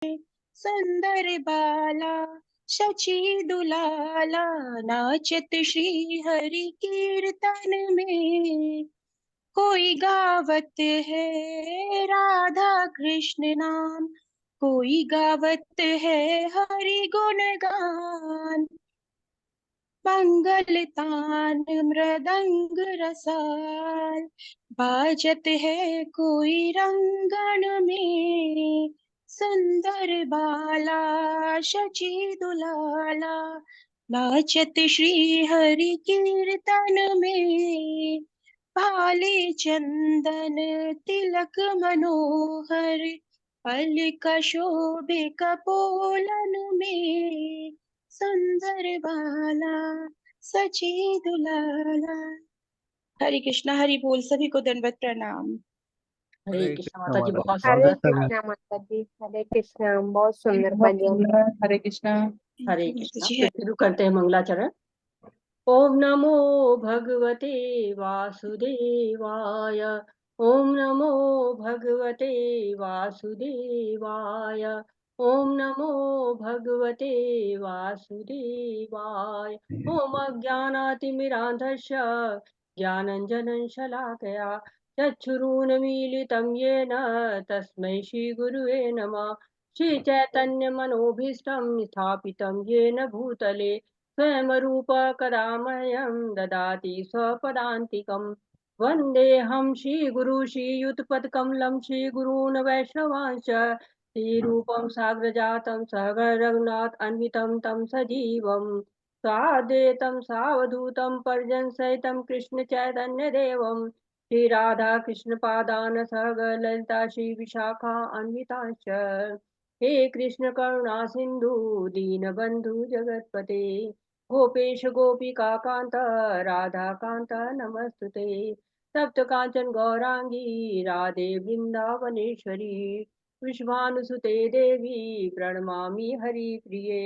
सुंदर बाला शची दुलाला, नाचत श्री हरि कीर्तन में। कोई गावत है राधा कृष्ण नाम, कोई गावत है हरि गुण गान। मंगल तान मृदंग रसाल, बाजत है कोई रंगन में। सुंदर बाला शची दुलाला, नाचत श्री हरि कीर्तन में। भाले चंदन तिलक मनोहर, अलका शोभे कपोलन में। सुंदर बाला सची दुलाला। हरे कृष्णा, हरि बोल। सभी को दंडवत प्रणाम। हरे कृष्णा माता जी, बहुत हरे सुंदर। कृष्णा माता जी, हरे कृष्णा, बहुत सुंदर भजन। हरे कृष्णा। हरे कृष्णा। जी, तो शुरू करते हैं मंगलाचरण। ओम नमो भगवते वासुदेवाय, ओम नमो भगवते वासुदेवाय, ओम नमो भगवते वासुदेवाय। ओम अज्ञानातिमिरान्धस्य ज्ञानञ्जनं शलाकया चक्षुरुन्मीलितं येन तस्मै श्रीगुरुवे नमः। श्रीचैतन्यमनोभीष्टं स्थापितं येन भूतले स्वयं रूप कदा मह्यं ददाति स्वपदान्तिकम्। वन्देऽहं श्रीगुरु श्रीयुतपदकमलं श्रीगुरून् वैष्णवांश्च श्रीरूपं साग्रजातं सहगण रघुनाथ अन्वितं तं सजीवं साद्वैतं सावधूतं परिजनसहितं कृष्ण चैतन्यदेवं श्रीराधा कृष्णपादान् सहगण ललिता श्रीविशाखा अन्वितांश्च। हे कृष्ण करुणा सिंधु दीनबंधु जगतपते गोपेश गोपिका कांत राधा कांत नमस्तुते। तप्त कांचन गौरांगी राधे वृंदावनेश्वरी विश्वानुसुते देवी प्रणमामि हरिप्रिये।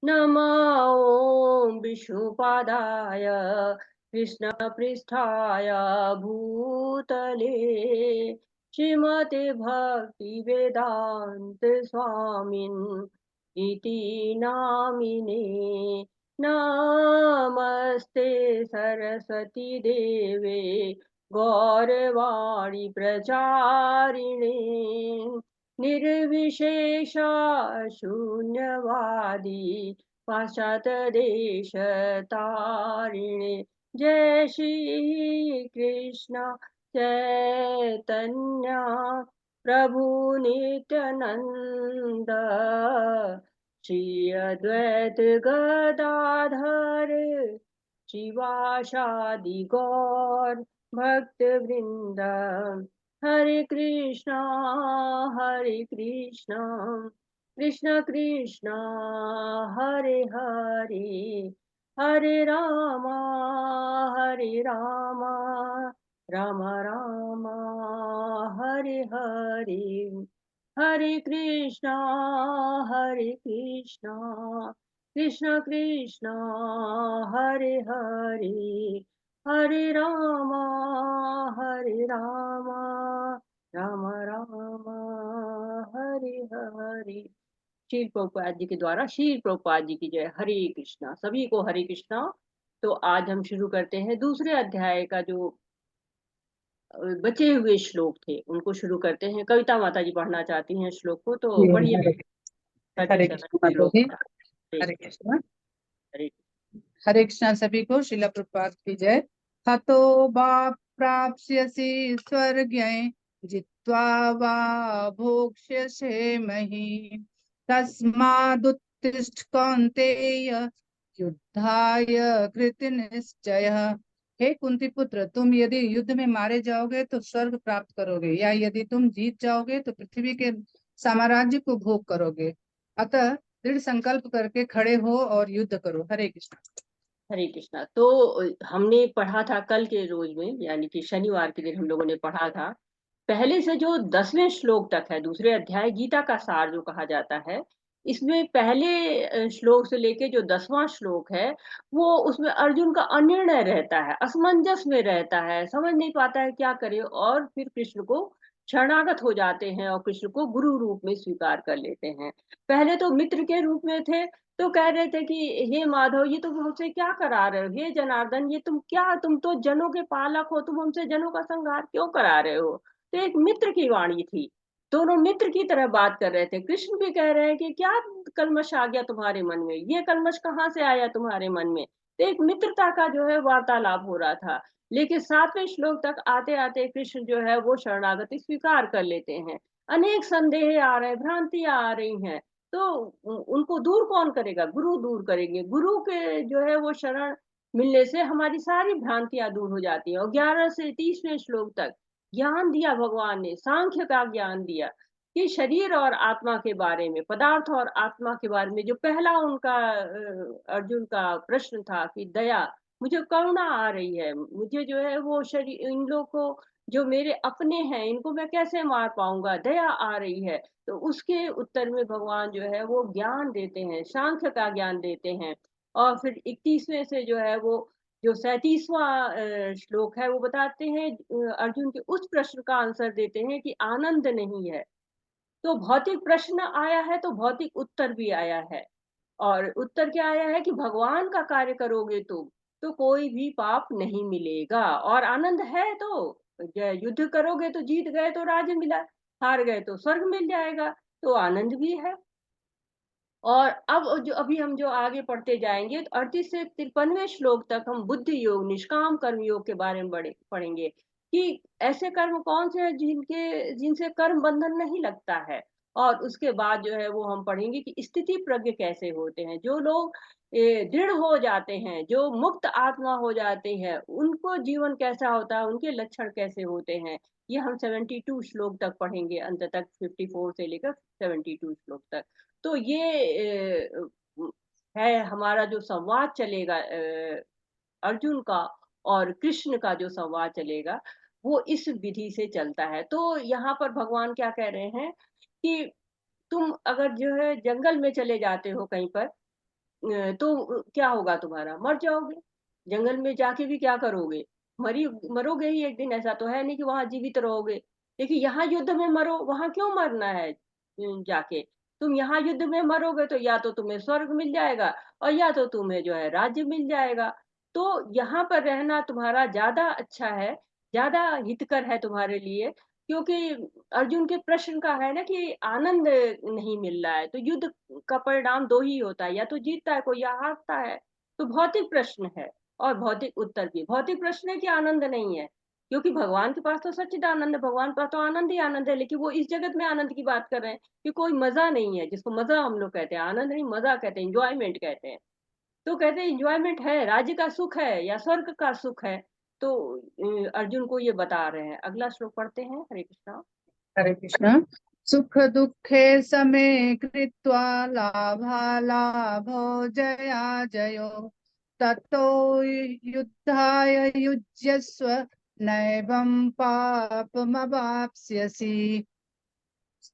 नमः ॐ विष्णुपादाय कृष्णपृष्ठाय भूतले श्रीमते भक्ति वेदांत स्वामिन् इति नामिने। नमस्ते सरस्वती देवे गौरवाणी प्रचारिणे निर्विशेषा शून्यवादी पाश्चात्यदेश तारिणे। जय श्री कृष्ण चैतन्य प्रभु नित्यानंद श्री अद्वैत गदाधर शिवासादि गौर भक्त वृंद। हरे कृष्णा कृष्ण कृष्णा हरे हरे, हरे रामा राम राम हरे हरे। हरे कृष्णा कृष्ण कृष्णा हरे हरे, हरे रामा राम राम हरे हरे। श्रील प्रभुपाद जी के द्वारा श्रील प्रभुपाद जी की जय। हरे कृष्णा। सभी को हरे कृष्णा। तो आज हम शुरू करते हैं दूसरे अध्याय का जो बचे हुए श्लोक थे उनको शुरू करते हैं। कविता माता जी पढ़ना चाहती हैं श्लोक को, तो पढ़िए। हरे कृष्ण माता जी। हरे कृष्ण। हरे कृष्ण सभी को। श्रील प्रभुपाद की जय। हतो वा प्राप्स्यसि स्वर्ग्यं जित्वा वा भोक्ष्यसे महीम्, तस्मादुत्तिष्ठ कौन्तेय युद्धाय कृतनिश्चयः। हे कुंती पुत्र, तुम यदि युद्ध में मारे जाओगे तो स्वर्ग प्राप्त करोगे, या यदि तुम जीत जाओगे तो पृथ्वी के साम्राज्य को भोग करोगे। अतः दृढ़ संकल्प करके खड़े हो और युद्ध करो। हरे कृष्ण। हरे कृष्णा। तो हमने पढ़ा था कल के रोज में, यानी कि शनिवार के दिन हम लोगों ने पढ़ा था पहले से जो 10वें श्लोक तक है दूसरे अध्याय गीता का सार जो कहा जाता है। इसमें पहले श्लोक से लेके जो 10वां श्लोक है वो उसमें अर्जुन का अनिर्णय रहता है, असमंजस में रहता है, समझ नहीं पाता है क्या करे, और फिर कृष्ण को शरणागत हो जाते हैं और कृष्ण को गुरु रूप में स्वीकार कर लेते हैं। पहले तो मित्र के रूप में थे, तो कह रहे थे कि हे माधव, ये तुम हमसे क्या करा रहे हो? हे जनार्दन, ये तुम तो जनों के पालक हो, तुम हमसे जनों का संहार क्यों करा रहे हो? तो एक मित्र की वाणी थी, दोनों मित्र की तरह बात कर रहे थे। कृष्ण भी कह रहे हैं कि क्या कल्मश आ गया तुम्हारे मन में? ये कल्मश कहाँ से आया तुम्हारे मन में? तो एक मित्रता का जो है वार्तालाप हो रहा था। लेकिन 7वें श्लोक तक आते-आते कृष्ण जो है वो शरणागति स्वीकार कर लेते हैं। अनेक संदेह आ रहे हैं, भ्रांतियाँ आ रही हैं, तो उनको दूर कौन करेगा? गुरु दूर करेंगे। गुरु के जो है वो शरण मिलने से हमारी सारी भ्रांतियाँ दूर हो जाती हैं। और 11 से 30वें श्लोक तक ज्ञान दिया भगवान ने, सांख्य का ज्ञान दिया कि शरीर और आत्मा के बारे में, पदार्थ और आत्मा के बारे में। जो पहला उनका अर्जुन का प्रश्न था कि दया, मुझे करुणा आ रही है, मुझे जो है वो शरीर, इन लोगों को जो मेरे अपने हैं इनको मैं कैसे मार पाऊंगा, दया आ रही है। तो उसके उत्तर में भगवान जो है वो ज्ञान देते हैं, सांख्य का ज्ञान देते हैं। और फिर 31वें से जो है वो जो 37वां श्लोक है वो बताते हैं, अर्जुन के उस प्रश्न का आंसर देते हैं कि आनंद नहीं है। तो भौतिक प्रश्न आया है तो भौतिक उत्तर भी आया है। और उत्तर क्या आया है कि भगवान का कार्य करोगे तुम तो कोई भी पाप नहीं मिलेगा। और आनंद है तो युद्ध करोगे तो जीत गए तो राज्य मिला, हार गए तो स्वर्ग मिल जाएगा, तो आनंद भी है। और अब जो अभी हम जो आगे पढ़ते जाएंगे तो 38 से 53वें श्लोक तक हम बुद्धि योग, निष्काम कर्म योग के बारे में पढ़ेंगे कि ऐसे कर्म कौन से हैं जिनसे कर्म बंधन नहीं लगता है। और उसके बाद जो है वो हम पढ़ेंगे कि स्थिति प्रज्ञ कैसे होते हैं। जो लोग दृढ़ हो जाते हैं, जो मुक्त आत्मा हो जाते हैं, उनको जीवन कैसा होता है, उनके लक्षण कैसे होते हैं, ये हम 72 श्लोक तक पढ़ेंगे, अंत तक 54 से लेकर 72 श्लोक तक। तो ये है हमारा जो संवाद चलेगा, अर्जुन का और कृष्ण का जो संवाद चलेगा वो इस विधि से चलता है। तो यहाँ पर भगवान क्या कह रहे हैं कि तुम अगर जो है जंगल में चले जाते हो कहीं पर, तो क्या होगा तुम्हारा? मर जाओगे। जंगल में जाके भी क्या करोगे? मरोगे ही एक दिन, ऐसा तो है नहीं कि वहां जीवित रहोगे। लेकिन यहाँ युद्ध में मरो, वहां क्यों मरना है? जाके तुम यहाँ युद्ध में मरोगे तो या तो तुम्हें स्वर्ग मिल जाएगा और या तो तुम्हें जो है राज्य मिल जाएगा। तो यहाँ पर रहना तुम्हारा ज्यादा अच्छा है, ज्यादा हितकर है तुम्हारे लिए। क्योंकि अर्जुन के प्रश्न का है ना कि आनंद नहीं मिल रहा है, तो युद्ध का परिणाम दो ही होता है, या तो जीतता है कोई या हारता है। तो भौतिक प्रश्न है और भौतिक उत्तर भी। भौतिक प्रश्न है कि आनंद नहीं है, क्योंकि भगवान के पास तो सच्चिदानंद है, भगवान के पास तो आनंद ही आनंद है। लेकिन वो इस जगत में आनंद की बात कर रहे हैं कि कोई मजा नहीं है, जिसको मजा हम लोग कहते हैं, आनंद नहीं मजा कहते हैं, इंजॉयमेंट कहते हैं। तो कहते हैं इंजॉयमेंट है, राज्य का सुख है या स्वर्ग का सुख है। तो अर्जुन को ये बता रहे हैं। अगला श्लोक पढ़ते हैं। हरे कृष्णा। हरे कृष्ण। सुख दुखे समे कृत्वा लाभालाभो जया जयो ततो युद्धाय युज्यस्व नैवं पापमवाप्स्यसि।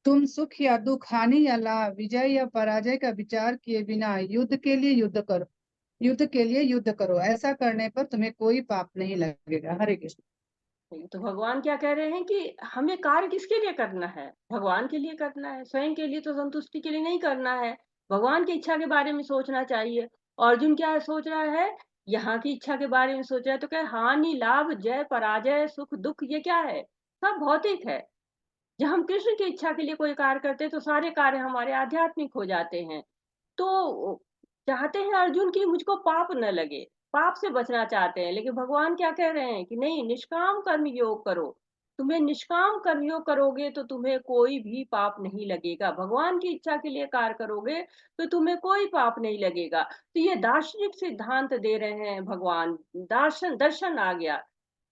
तुम सुख या दुख, हानि या लाभ, विजय या पराजय का विचार किए बिना युद्ध के लिए युद्ध करो, युद्ध के लिए युद्ध करो। ऐसा करने पर तुम्हें कोई पाप नहीं लगेगा। हरे कृष्ण। तो भगवान क्या कह रहे हैं कि हमें कार्य किसके लिए करना है? भगवान के लिए करना है, स्वयं के लिए तो संतुष्टि के लिए नहीं करना है। भगवान की इच्छा के बारे में सोचना चाहिए। अर्जुन क्या सोच रहा है? यहाँ की इच्छा के बारे में सोच रहा है। तो क्या हानि लाभ जय पराजय सुख दुख ये क्या है? सब भौतिक है। जब हम कृष्ण की इच्छा के लिए कोई कार्य करते हैं तो सारे कार्य हमारे आध्यात्मिक हो जाते हैं। तो चाहते हैं अर्जुन की मुझको पाप न लगे, पाप से बचना चाहते हैं। लेकिन भगवान क्या कह रहे हैं कि नहीं, निष्काम कर्म योग करो। तुम्हें निष्काम कर्म योग करोगे तो तुम्हें कोई भी पाप नहीं लगेगा। भगवान की इच्छा के लिए कार्य करोगे तो तुम्हें कोई पाप नहीं लगेगा। तो ये दार्शनिक सिद्धांत दे रहे हैं भगवान। दर्शन दर्शन आ गया।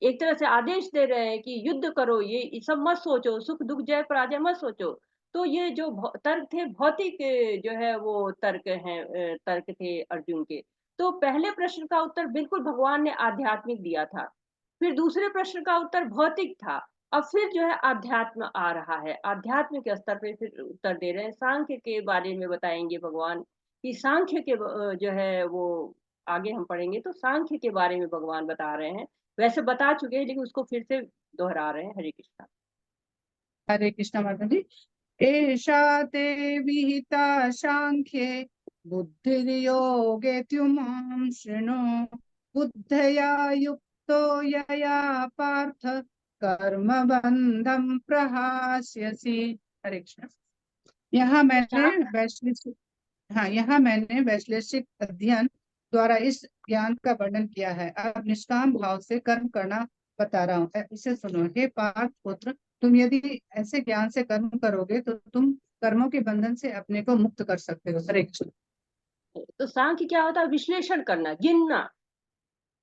एक तरह से आदेश दे रहे हैं कि युद्ध करो, ये सब मत सोचो, सुख दुख जय पराजय मत सोचो। तो ये जो तर्क थे भौतिक, जो है वो तर्क हैं, तर्क थे अर्जुन के। तो पहले प्रश्न का उत्तर बिल्कुल भगवान ने आध्यात्मिक दिया था, फिर दूसरे प्रश्न का उत्तर भौतिक था, अब फिर जो है आध्यात्म आ रहा है। आध्यात्म के स्तर पे फिर उत्तर दे रहे हैं। सांख्य के बारे में बताएंगे भगवान कि सांख्य के जो है वो आगे हम पढ़ेंगे तो सांख्य के बारे में भगवान बता रहे हैं। वैसे बता चुके हैं लेकिन उसको फिर से दोहरा रहे हैं। हरे कृष्णा। हरे कृष्णा माता जी। एषा ते विहिता सांख्ये बुद्धिर्योगे त्युमां शृणु बुद्धया युक्तो यया पार्थ कर्म बंधम प्रहास्यसि। हरे कृष्ण। यहाँ मैंने वैश्लेषिक हाँ, यहाँ मैंने वैश्लेषिक अध्ययन द्वारा इस ज्ञान का वर्णन किया है। अब निष्काम भाव से कर्म करना बता रहा हूँ। इसे सुनो। हे पार्थ पुत्र, तुम यदि ऐसे ज्ञान से कर्म करोगे तो तुम कर्मों के बंधन से अपने को मुक्त कर सकते हो। हरे कृष्ण। तो सांख्य क्या होता है? विश्लेषण करना, गिनना।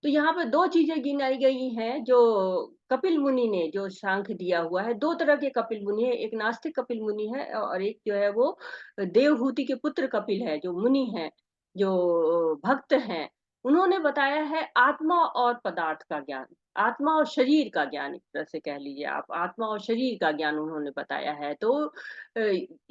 तो यहाँ पे दो चीजें गिनाई गई हैं जो कपिल मुनि ने जो सांख्य दिया हुआ है। दो तरह के कपिल मुनि है, एक नास्तिक कपिल मुनि है और एक जो है वो देवहूति के पुत्र कपिल है, जो मुनि है, जो भक्त हैं। उन्होंने बताया है आत्मा और पदार्थ का ज्ञान, आत्मा और शरीर का ज्ञान, एक तरह से कह लीजिए आप, आत्मा और शरीर का ज्ञान उन्होंने बताया है। तो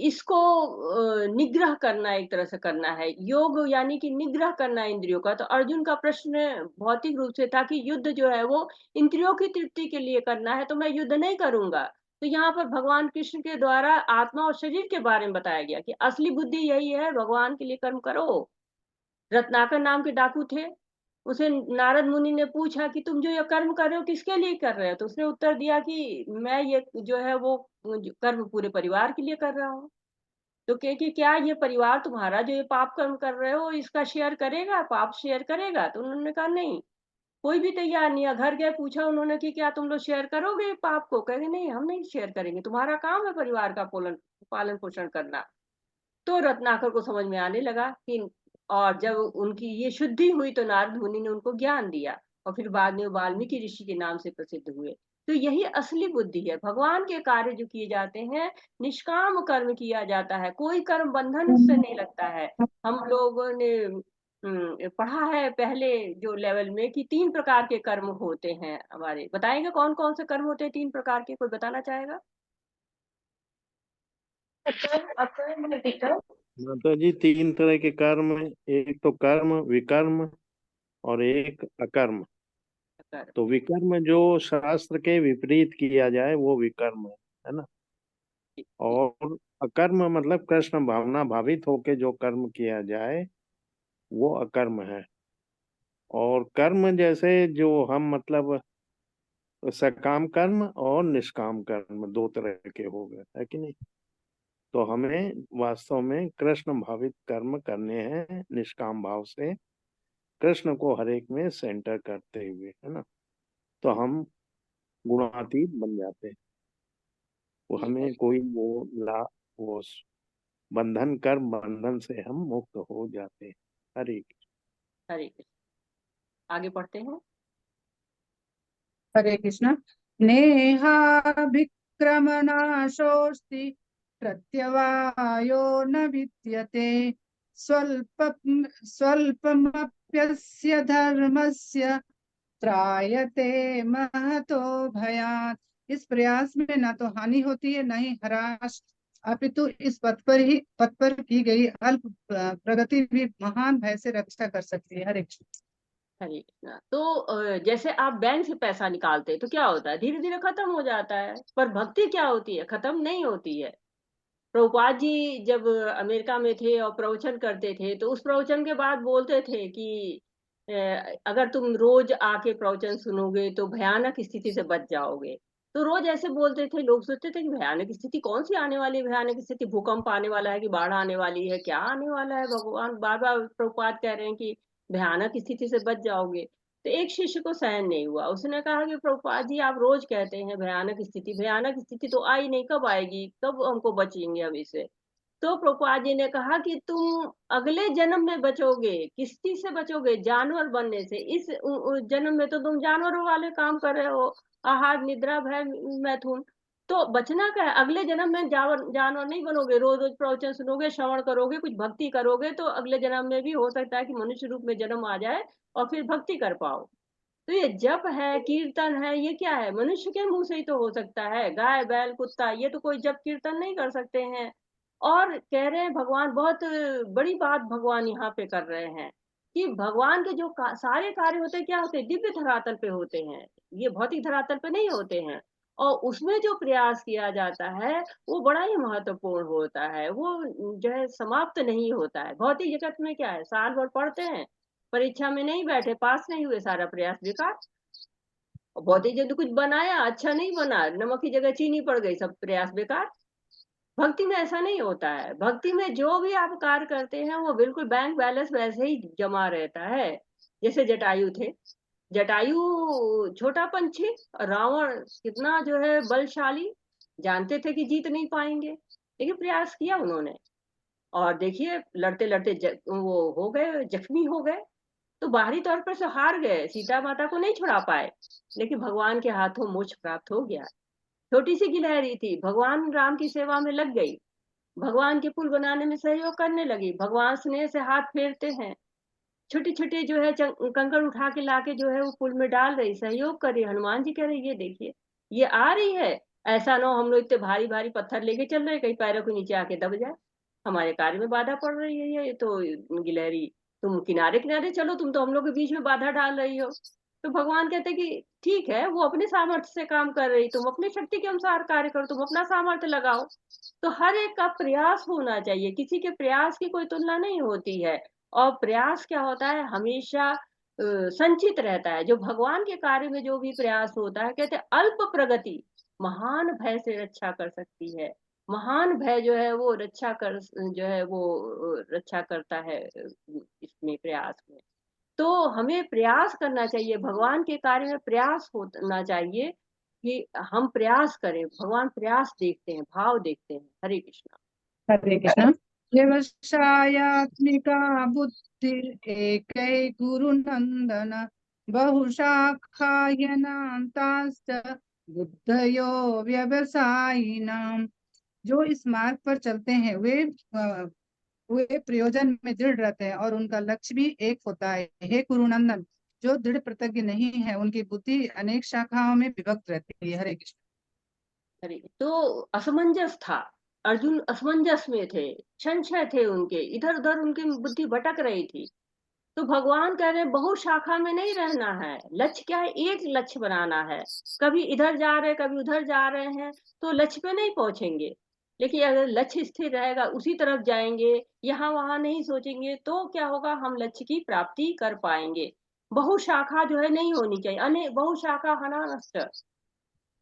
इसको निग्रह करना एक तरह से करना है, योग यानी कि निग्रह करना इंद्रियों का। तो अर्जुन का प्रश्न भौतिक रूप से था कि युद्ध जो है वो इंद्रियों की तृप्ति के लिए करना है, तो मैं युद्ध नहीं करूंगा। तो यहाँ पर भगवान कृष्ण के द्वारा आत्मा और शरीर के बारे में बताया गया कि असली बुद्धि यही है, भगवान के लिए कर्म करो। रत्नाकर नाम के डाकू थे, उसे नारद मुनि ने पूछा कि तुम जो ये कर्म कर रहे हो किसके लिए कर रहे हो? तो उसने उत्तर दिया कि मैं ये जो है वो कर्म पूरे परिवार के लिए कर रहा हूँ। तो कहे कि क्या ये परिवार तुम्हारा जो ये पाप कर्म कर रहे हो इसका शेयर करेगा, पाप शेयर करेगा? तो उन्होंने कहा नहीं, कोई भी तैयार नहीं है। घर गए, पूछा उन्होंने कि क्या तुम लोग शेयर करोगे पाप को? कहे नहीं, हम नहीं शेयर करेंगे, तुम्हारा काम है परिवार का पालन पोषण करना। तो रत्नाकर को समझ में आने लगा कि, और जब उनकी ये शुद्धि हुई तो नारद मुनि ने उनको ज्ञान दिया और फिर बाद में वाल्मीकि ऋषि के नाम से प्रसिद्ध हुए। तो यही असली बुद्धि है। भगवान के कार्य जो किए जाते हैं, निष्काम कर्म किया जाता है, कोई कर्म बंधन उससे नहीं लगता है। हम लोगों ने पढ़ा है पहले जो लेवल में कि 3 प्रकार के कर्म होते हैं हमारे। बताएंगे कौन कौन से कर्म होते हैं 3 प्रकार के? कोई बताना चाहेगा? माता जी 3 तरह के कर्म है, एक तो कर्म विकर्म और एक अकर्म। कर्म। तो विकर्म जो शास्त्र के विपरीत किया जाए वो विकर्म है ना। और अकर्म मतलब कृष्ण भावना भावित होके जो कर्म किया जाए वो अकर्म है। और कर्म जैसे जो हम मतलब सकाम कर्म और निष्काम कर्म 2 तरह के हो गए, है कि नहीं। तो हमें वास्तव में कृष्ण भावित कर्म करने हैं निष्काम भाव से, कृष्ण को हर एक में सेंटर करते हुए, है ना। तो हम गुणातीत बन जाते हैं। वो हमें कोई वो बंधन कर्म बंधन से हम मुक्त हो जाते हैं। हरे हरे कृष्ण। आगे पढ़ते हैं। हरे कृष्ण। नेहाभिक्रमनाशोऽस्ति प्रत्यवायो न विद्यते स्वल्प स्वल्पमप्यस्य धर्मस्य त्रायते महतो भयात्। इस प्रयास में न तो हानि होती है न ही ह्रास, अपितु इस पथ पर की गई अल्प प्रगति भी महान भय से रक्षा कर सकती है। हरे कृष्ण। हरे कृष्णा। तो जैसे आप बैंक से पैसा निकालते हैं तो क्या होता है, धीरे धीरे खत्म हो जाता है। पर भक्ति क्या होती है? खत्म नहीं होती है। प्रभुपाद जी जब अमेरिका में थे और प्रवचन करते थे तो उस प्रवचन के बाद बोलते थे कि अगर तुम रोज आके प्रवचन सुनोगे तो भयानक स्थिति से बच जाओगे। तो रोज ऐसे बोलते थे, लोग सोचते थे कि भयानक स्थिति कौन सी आने वाली है? भयानक स्थिति, भूकंप आने वाला है कि बाढ़ आने वाली है, क्या आने वाला है? भगवान बार बार प्रभुपाद कह रहे हैं कि भयानक स्थिति से बच जाओगे। तो एक शिष्य को सहन नहीं हुआ, उसने कहा कि प्रभुपाद जी आप रोज कहते हैं भयानक स्थिति, भयानक स्थिति तो आई नहीं, कब आएगी, कब हमको बचेंगे हम इससे? तो प्रभुपाद जी ने कहा कि तुम अगले जन्म में बचोगे। किस चीज से बचोगे? जानवर बनने से। इस जन्म में तो तुम जानवरों वाले काम कर रहे हो, आहार निद्रा भय मैथुन। तो बचना क्या है? अगले जन्म में जानवर नहीं बनोगे, रोज रोज प्रवचन सुनोगे, श्रवण करोगे, कुछ भक्ति करोगे तो अगले जन्म में भी हो सकता है कि मनुष्य रूप में जन्म आ जाए और फिर भक्ति कर पाओ। तो ये जप है, कीर्तन है, ये क्या है? मनुष्य के मुंह से ही तो हो सकता है। गाय बैल कुत्ता ये तो कोई जप कीर्तन नहीं कर सकते हैं। और कह रहे हैं भगवान, बहुत बड़ी बात भगवान यहाँ पे कर रहे हैं कि भगवान के जो सारे कार्य होते हैं क्या होते हैं? दिव्य धरातल पे होते हैं, ये भौतिक धरातल पे नहीं होते हैं। और उसमें जो प्रयास किया जाता है वो बड़ा ही महत्वपूर्ण होता है, वो जो है समाप्त नहीं होता है। भौतिक जगत में क्या है, साल भर पढ़ते हैं, परीक्षा में नहीं बैठे, पास नहीं हुए, सारा प्रयास बेकार। और भौतिक जगत कुछ बनाया, अच्छा नहीं बना, नमक की जगह चीनी पड़ गई, सब प्रयास बेकार। भक्ति में ऐसा नहीं होता है। भक्ति में जो भी आप कार्य करते हैं वो बिल्कुल बैंक बैलेंस वैसे ही जमा रहता है। जैसे जटायु थे, जटायु छोटा पंछी, रावण कितना जो है बलशाली, जानते थे कि जीत नहीं पाएंगे, लेकिन प्रयास किया उन्होंने। और देखिए लड़ते लड़ते वो हो गए, जख्मी हो गए, तो बाहरी तौर पर से हार गए, सीता माता को नहीं छुड़ा पाए, लेकिन भगवान के हाथों मोक्ष प्राप्त हो गया। छोटी सी गिलहरी थी, भगवान राम की सेवा में लग गई, भगवान के पुल बनाने में सहयोग करने लगी, भगवान स्नेह से हाथ फेरते हैं, छोटे छोटे जो है कंकड़ उठा के लाके जो है वो पुल में डाल रही, सहयोग कर रही। हनुमान जी कह रहे ये देखिए ये आ रही है, ऐसा ना हो हम लोग इतने भारी भारी पत्थर लेके चल रहे, कहीं पैरों के नीचे आके दब जाए, हमारे कार्य में बाधा पड़ रही है। ये तो गिलहरी, तुम किनारे किनारे चलो, तुम तो हम लोग के बीच में बाधा डाल रही हो। तो भगवान कहते कि ठीक है, वो अपने सामर्थ्य से काम कर रही, तुम अपनी शक्ति के अनुसार कार्य करो, तुम अपना सामर्थ्य लगाओ। तो हर एक का प्रयास होना चाहिए, किसी के प्रयास की कोई तुलना नहीं होती है। और प्रयास क्या होता है, हमेशा संचित रहता है। जो भगवान के कार्य में जो भी प्रयास होता है, कहते हैं अल्प प्रगति महान भय से रक्षा कर सकती है। महान भय जो है वो रक्षा कर, जो है वो रक्षा करता है इसमें, प्रयास में। तो हमें प्रयास करना चाहिए, भगवान के कार्य में प्रयास होना चाहिए कि हम प्रयास करें। भगवान प्रयास देखते हैं, भाव देखते हैं। हरे कृष्णा। हरे कृष्णा। व्यवसायत्मिका बुद्धि एक गुरु नंदन बहुशाखायनांताश्च बुद्धयो व्यवसायिनाम। जो इस मार्ग पर चलते हैं वे प्रयोजन में दृढ़ रहते हैं और उनका लक्ष्य भी एक होता है। हे कुरुनंदन, जो दृढ़ प्रतिज्ञ नहीं है उनकी बुद्धि अनेक शाखाओं में विभक्त रहती है। हरे कृष्ण। हरे, तो असमंजस था, अर्जुन असमंजस में थे, संशय थे उनके, इधर उधर उनकी बुद्धि भटक रही थी। तो भगवान कह रहे हैं बहुशाखा में नहीं रहना है, लक्ष्य क्या है, एक लक्ष्य बनाना है। कभी इधर जा रहे कभी उधर जा रहे हैं तो लक्ष्य पे नहीं पहुंचेंगे, लेकिन अगर लक्ष्य स्थिर रहेगा, उसी तरफ जाएंगे, यहाँ वहां नहीं सोचेंगे, तो क्या होगा, हम लक्ष्य की प्राप्ति कर पाएंगे। बहुशाखा जो है नहीं होनी चाहिए, अनेक बहुशाखा हना नष्ट।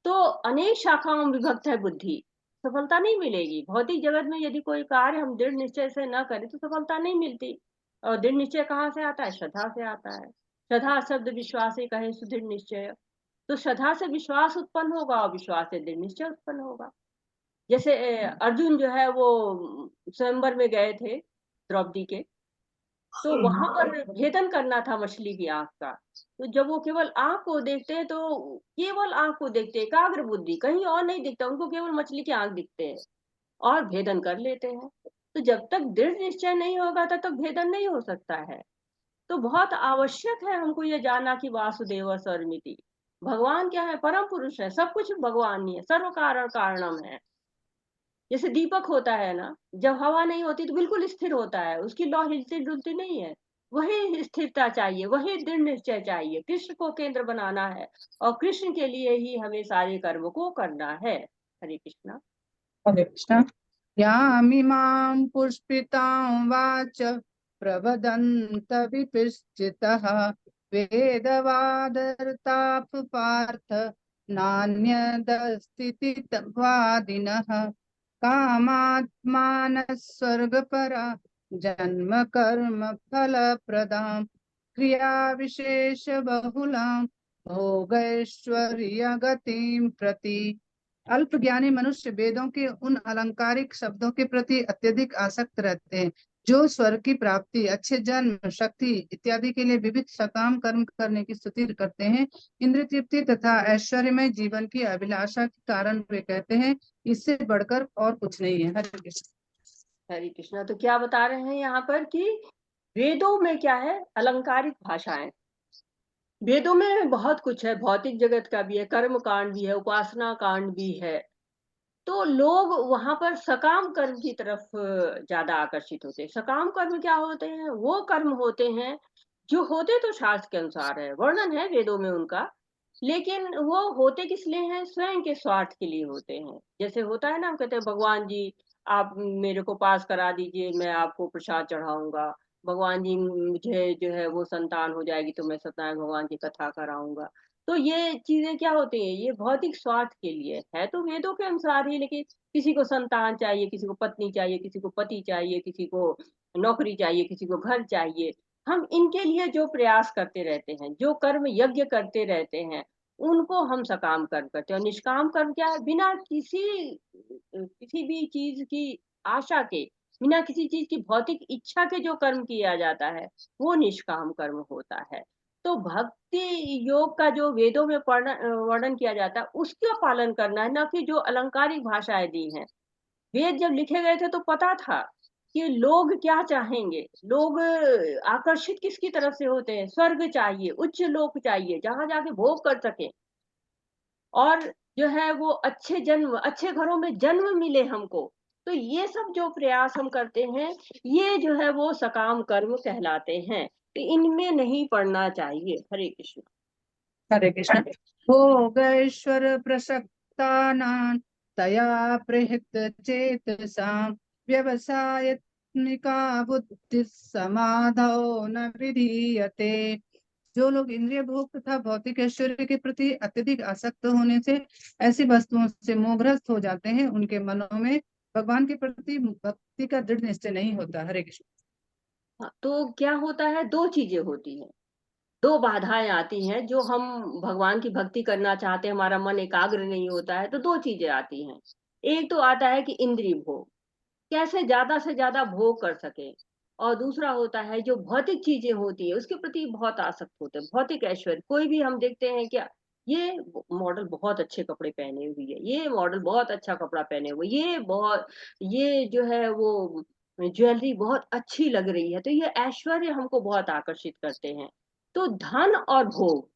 तो अनेक शाखाओं में विभक्त है बुद्धि, सफलता नहीं मिलेगी। भौतिक जगत में यदि कोई कार्य हम दृढ़ निश्चय से न करें तो सफलता नहीं मिलती। और दृढ़ निश्चय कहाँ से आता है, श्रद्धा से आता है। श्रद्धा शब्द विश्वास से कहे, सुदृढ़ निश्चय। तो श्रद्धा से विश्वास उत्पन्न होगा और विश्वास से दृढ़ निश्चय उत्पन्न होगा। जैसे अर्जुन जो है वो स्वयंवर में गए थे द्रौपदी के, तो वहां पर भेदन करना था मछली की आंख का। तो जब वो केवल आंख को देखते हैं, तो केवल आंख को देखते हैं, एकाग्र बुद्धि, कहीं और नहीं दिखता उनको, केवल मछली की आंख दिखते हैं और भेदन कर लेते हैं। तो जब तक दृढ़ निश्चय नहीं होगा तब तक भेदन नहीं हो सकता है। तो बहुत आवश्यक है हमको ये जानना कि वासुदेव सर्वमिति, भगवान क्या है, परम पुरुष है, सब कुछ भगवान ही है, सर्व कारण कारणम है। जैसे दीपक होता है ना, जब हवा नहीं होती तो बिल्कुल स्थिर होता है, उसकी लौ हिलती डुलती नहीं है। वही स्थिरता चाहिए, वही दृढ़ निश्चय चाहिए। कृष्ण को केंद्र बनाना है और कृष्ण के लिए ही हमें सारे कर्म को करना है। हरे कृष्णा। हरे कृष्ण। यामिमां पुष्पितां वाच प्रवदन्त विपश्चितः वेदवादर्ताप पार्थ नान्यदस्तिवादिनः कामात्मानः स्वर्गपरा जन्म कर्म फलप्रदां क्रिया विशेष बहुलां भोगैश्वर्य गतिं प्रति। अल्प ज्ञानी मनुष्य वेदों के उन अलंकारिक शब्दों के प्रति अत्यधिक आसक्त रहते हैं जो स्वर्ग की प्राप्ति, अच्छे जन्म, शक्ति इत्यादि के लिए विविध सकाम कर्म करने की स्तुति करते हैं। इंद्रिय तृप्ति तथा ऐश्वर्यमय जीवन की अभिलाषा के कारण वे कहते हैं, इससे बढ़कर और कुछ नहीं है। हरे कृष्ण। हरे कृष्णा। तो क्या बता रहे हैं यहाँ पर कि वेदों में क्या है, अलंकारिक भाषाएं। वेदों में बहुत कुछ है, भौतिक जगत का भी है, कर्म कांड भी है, उपासना कांड भी है। तो लोग वहां पर सकाम कर्म की तरफ ज्यादा आकर्षित होते हैं। सकाम कर्म क्या होते हैं, वो कर्म होते हैं जो होते तो शास्त्र के अनुसार है, वर्णन है वेदों में उनका, लेकिन वो होते किस लिए हैं? स्वयं के स्वार्थ के लिए होते हैं। जैसे होता है ना, हम कहते हैं भगवान जी आप मेरे को पास करा दीजिए, मैं आपको प्रसाद चढ़ाऊँगा। भगवान जी मुझे जो है वो संतान हो जाएगी तो मैं सत्यनारायण भगवान की कथा कराऊँगा। तो ये चीज़ें क्या होती हैं? ये भौतिक स्वार्थ के लिए है, तो वेदों के अनुसार ही, लेकिन किसी को संतान चाहिए, किसी को पत्नी चाहिए, किसी को पति चाहिए, किसी को नौकरी चाहिए, किसी को घर चाहिए। हम इनके लिए जो प्रयास करते रहते हैं, जो कर्म यज्ञ करते रहते हैं, उनको हम सकाम कर्म करते हैं। और निष्काम कर्म क्या है? बिना किसी भी चीज की आशा के, बिना किसी चीज की भौतिक इच्छा के जो कर्म किया जाता है, वो निष्काम कर्म होता है। तो भक्ति योग का जो वेदों में वर्णन किया जाता है, उसका पालन करना है, न कि जो अलंकारिक भाषाएं दी हैं। वेद जब लिखे गए थे तो पता था कि लोग क्या चाहेंगे, लोग आकर्षित किसकी तरफ से होते हैं? स्वर्ग चाहिए, उच्च लोक चाहिए, जहां जाके भोग कर सके, और जो है वो अच्छे जन्म, अच्छे घरों में जन्म मिले हमको। तो ये सब जो प्रयास हम करते हैं, ये जो है वो सकाम कर्म कहलाते हैं। तो इनमें नहीं पड़ना चाहिए। हरे कृष्ण। हरे कृष्ण। भोगैश्वर प्रसक्तानां तया प्रहित चेतसां व्यवसायत्मिका बुद्धि समाधौ न विधीयते। जो लोग इंद्रिय भोग तथा भौतिक ऐश्वर्य के प्रति अत्यधिक आसक्त होने से ऐसी वस्तुओं से मोहग्रस्त हो जाते हैं, उनके मनों में भगवान के प्रति भक्ति का दृढ़ निश्चय नहीं होता। हरे कृष्ण। हाँ, तो क्या होता है? दो चीजें होती हैं, दो बाधाएं आती हैं। जो हम भगवान की भक्ति करना चाहते हैं, हमारा मन एकाग्र नहीं होता है, तो दो चीजें आती हैं। एक तो आता है कि इंद्रिय भोग, कैसे ज्यादा से ज्यादा भोग कर सके। और दूसरा होता है जो भौतिक चीजें होती है, उसके प्रति बहुत आसक्त होते हैं। भौतिक ऐश्वर्य, कोई भी हम देखते हैं क्या, ये मॉडल बहुत अच्छे कपड़े पहने हुई है, ये मॉडल बहुत अच्छा कपड़ा पहने हुए, ये जो है वो ज्वेलरी बहुत अच्छी लग रही है, तो ये ऐश्वर्य हमको बहुत आकर्षित करते हैं। तो धन और भोग,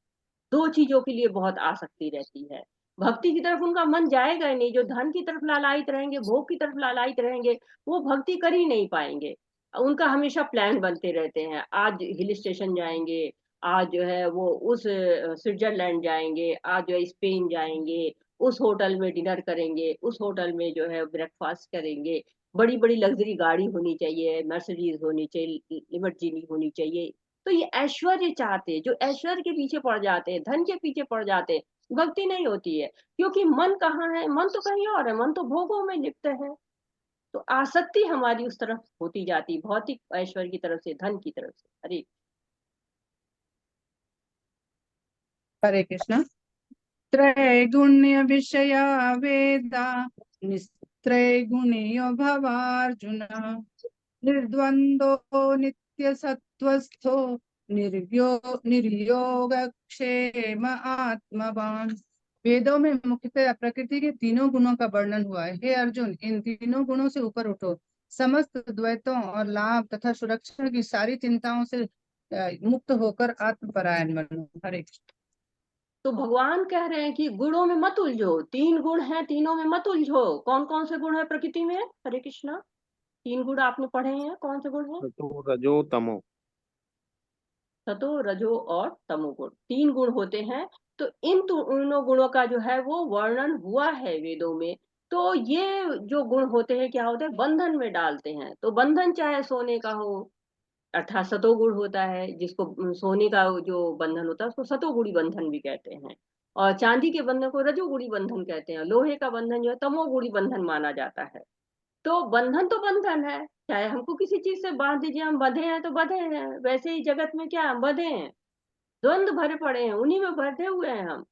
दो चीजों के लिए बहुत आसक्ति रहती है। भक्ति की तरफ उनका मन जाएगा ही नहीं। जो धन की तरफ लालायित रहेंगे, भोग की तरफ लालायित रहेंगे, वो भक्ति कर ही नहीं पाएंगे। उनका हमेशा प्लान बनते रहते हैं, आज हिल स्टेशन जाएंगे, आज जो है वो उस स्विट्जरलैंड जाएंगे, आज जो है स्पेन जाएंगे, उस होटल में डिनर करेंगे, उस होटल में जो है ब्रेकफास्ट करेंगे, बड़ी बड़ी लग्जरी गाड़ी होनी चाहिए, मर्सिडीज होनी चाहिए, लिमर्जिनी होनी चाहिए। तो ये ऐश्वर्य चाहते हैं, जो ऐश्वर्य के पीछे पड़ जाते हैं, धन के पीछे पड़ जाते हैं, भक्ति नहीं होती है। क्योंकि मन कहाँ है? मन तो कहीं और है, मन तो भोगों में लिप्त है। तो आसक्ति हमारी उस तरफ होती जाती, भौतिक ऐश्वर्य की तरफ से, धन की तरफ से। अरे हरे कृष्ण। त्रैगुण्य विषया वेदा निस्त्रैगुणीयो भवार्जुन निर्द्वंदो नित्य सत्वस्थो निर्योगक्षेम आत्मवान। वेदों में मुख्यतः प्रकृति के तीनों गुणों का वर्णन हुआ है। हे अर्जुन, इन तीनों गुणों से ऊपर उठो, समस्त द्वैतों और लाभ तथा सुरक्षा की सारी चिंताओं से मुक्त होकर आत्मपरायण बनो। हरे कृष्ण। तो भगवान कह रहे हैं कि गुणों में मत उलझो, तीन गुण हैं, तीनों में मत उलझो। कौन कौन से गुण है प्रकृति में? हरे कृष्णा। तीन गुण आपने पढ़े हैं, कौन से गुण हैं? तो रजो तमो। सतो रजो और तमोगुण, तीन गुण होते हैं। तो इन तीनों गुणों का जो है वो वर्णन हुआ है वेदों में। तो ये जो गुण होते हैं, क्या होते हैं? बंधन में डालते हैं। तो बंधन चाहे सोने का हो, अर्थात सतोगुण होता है, जिसको सोने का जो बंधन होता है उसको सतोगुणी बंधन भी कहते हैं। और चांदी के बंधन को रजोगुणी बंधन कहते हैं। लोहे का बंधन जो है तमोगुणी बंधन माना जाता है। तो बंधन है, चाहे हमको किसी चीज से बांध दीजिए, हम बंधे हैं तो बंधे हैं। वैसे ही जगत में क्या हम बंधे हैं? द्वंद भरे पड़े हैं, उन्हीं में बंधे हुए हैं हम।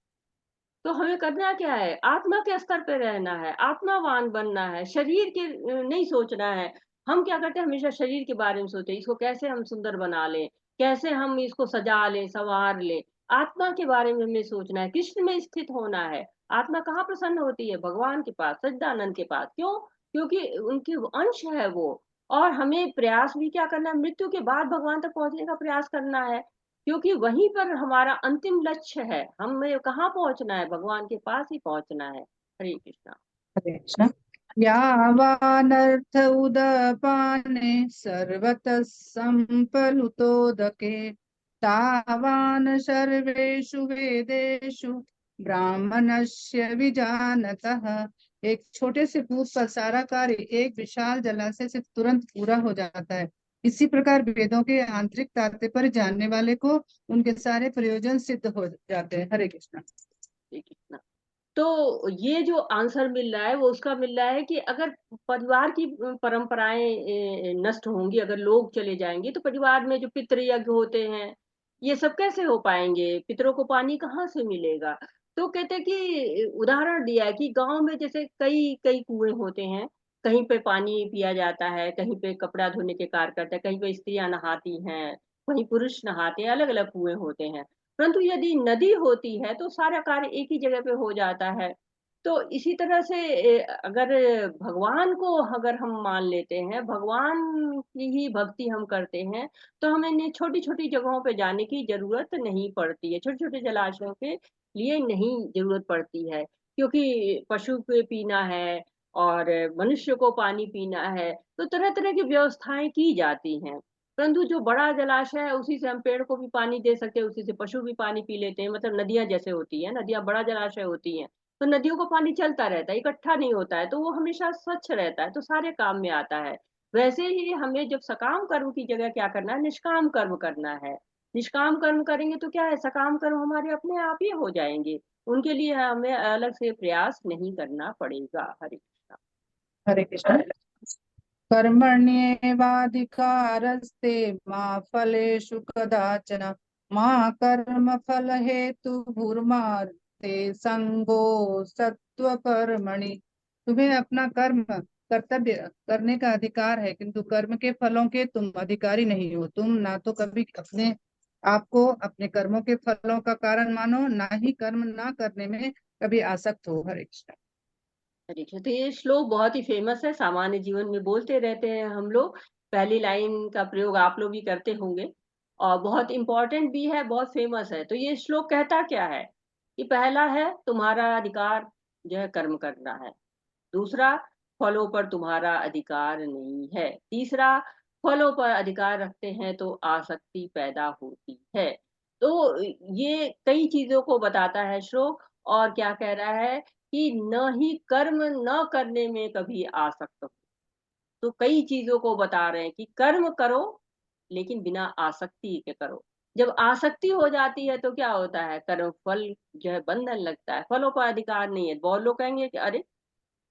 तो हमें करना क्या है? आत्मा के स्तर पे रहना है, आत्मावान बनना है, शरीर के नहीं सोचना है। हम क्या करते हैं? हमेशा शरीर के बारे में सोचते हैं, इसको कैसे हम सुंदर बना लें, कैसे हम इसको सजा लें, संवार लें। आत्मा के बारे में हमें सोचना है, कृष्ण में स्थित होना है। आत्मा कहाँ प्रसन्न होती है? भगवान के पास, सच्चिदानंद के पास। क्यों? क्योंकि उनके अंश है वो। और हमें प्रयास भी क्या करना है? मृत्यु के बाद भगवान तक पहुंचने का प्रयास करना है, क्योंकि वहीं पर हमारा अंतिम लक्ष्य है। हमें कहाँ पहुंचना है? भगवान के पास ही पहुंचना है। हरे कृष्णा। हरे कृष्ण। यावानर्थ उदपाने सर्वतः सम्प्लुतोदके तावान् सर्वेषु वेदेषु ब्राह्मणस्य विजानतः। एक छोटे से बूंद पर सारा कार्य एक विशाल जलाशय से तुरंत पूरा हो जाता है। इसी प्रकार वेदों के आंतरिक तात्पर्य जानने वाले को उनके सारे प्रयोजन सिद्ध हो जाते हैं। हरे कृष्णा। ठीक है ना। तो ये जो आंसर मिल रहा है वो उसका मिल रहा है कि अगर परिवार की परंपराएं नष्ट होंगी, अगर लोग चले जाएंगे, तो परिवार में जो पितृ यज्ञ होते हैं ये सब कैसे हो पाएंगे, पितरों को पानी कहाँ से मिलेगा। तो कहते हैं कि उदाहरण दिया है कि गांव में जैसे कई कई कुएं होते हैं, कहीं पे पानी पिया जाता है, कहीं पे कपड़ा धोने के कार्य करते हैं, कहीं पे स्त्रियां नहाती हैं, कहीं पुरुष नहाते हैं, अलग अलग कुएं होते हैं। परंतु यदि नदी होती है तो सारा कार्य एक ही जगह पे हो जाता है। तो इसी तरह से अगर भगवान को अगर हम मान लेते हैं, भगवान की ही भक्ति हम करते हैं, तो हमें इन्हें छोटी छोटी जगहों पे जाने की जरूरत नहीं पड़ती है, छोटे छोटे जलाशयों के लिए नहीं जरूरत पड़ती है, क्योंकि पशु को पीना है और मनुष्य को पानी पीना है, तो तरह तरह की व्यवस्थाएं की जाती हैं। परंतु जो बड़ा जलाशय है उसी से हम पेड़ को भी पानी दे सकते हैं, उसी से पशु भी पानी पी लेते हैं। मतलब नदियां जैसे होती है, नदियां बड़ा जलाशय होती हैं, तो नदियों को पानी चलता रहता है, इकट्ठा नहीं होता है, तो वो हमेशा स्वच्छ रहता है, तो सारे काम में आता है। वैसे ही हमें जब सकाम कर्म की जगह क्या करना है, निष्काम कर्म करना है। निष्काम कर्म करेंगे तो क्या है, सकाम कर्म हमारे अपने आप ही हो जाएंगे, उनके लिए हमें अलग से प्रयास नहीं करना पड़ेगा। हरे कृष्णा। हरे कृष्णा। कर्मण्येवाधिकारस्ते मा फलेषु कदाचन मा कर्मफल हेतुर्भूर्मा ते संगो सत्वकर्मणि। तुम्हें अपना कर्म कर्तव्य करने का अधिकार है, किंतु कर्म के फलों के तुम अधिकारी नहीं हो। तुम ना तो कभी अपने आपको अपने कर्मों के फलों का कारण मानो, ना ही कर्म ना करने में कभी आसक्त हो। हरे कृष्ण। देखिए, तो ये श्लोक बहुत ही फेमस है, सामान्य जीवन में बोलते रहते हैं हम लोग। पहली लाइन का प्रयोग आप लोग भी करते होंगे और बहुत इंपॉर्टेंट भी है, बहुत फेमस है। तो ये श्लोक कहता क्या है कि पहला है तुम्हारा अधिकार जो है कर्म करना है, दूसरा फलों पर तुम्हारा अधिकार नहीं है, तीसरा फलों पर अधिकार रखते हैं तो आसक्ति पैदा होती है। तो ये कई चीजों को बताता है श्लोक, और क्या कह रहा है कि न ही कर्म न करने में कभी आसक्त हो। तो कई चीजों को बता रहे हैं कि कर्म करो लेकिन बिना आसक्ति के करो। जब आसक्ति हो जाती है तो क्या होता है, कर्म फल जो है बंधन लगता है, फलों पर अधिकार नहीं है। बहुत लोग कहेंगे कि अरे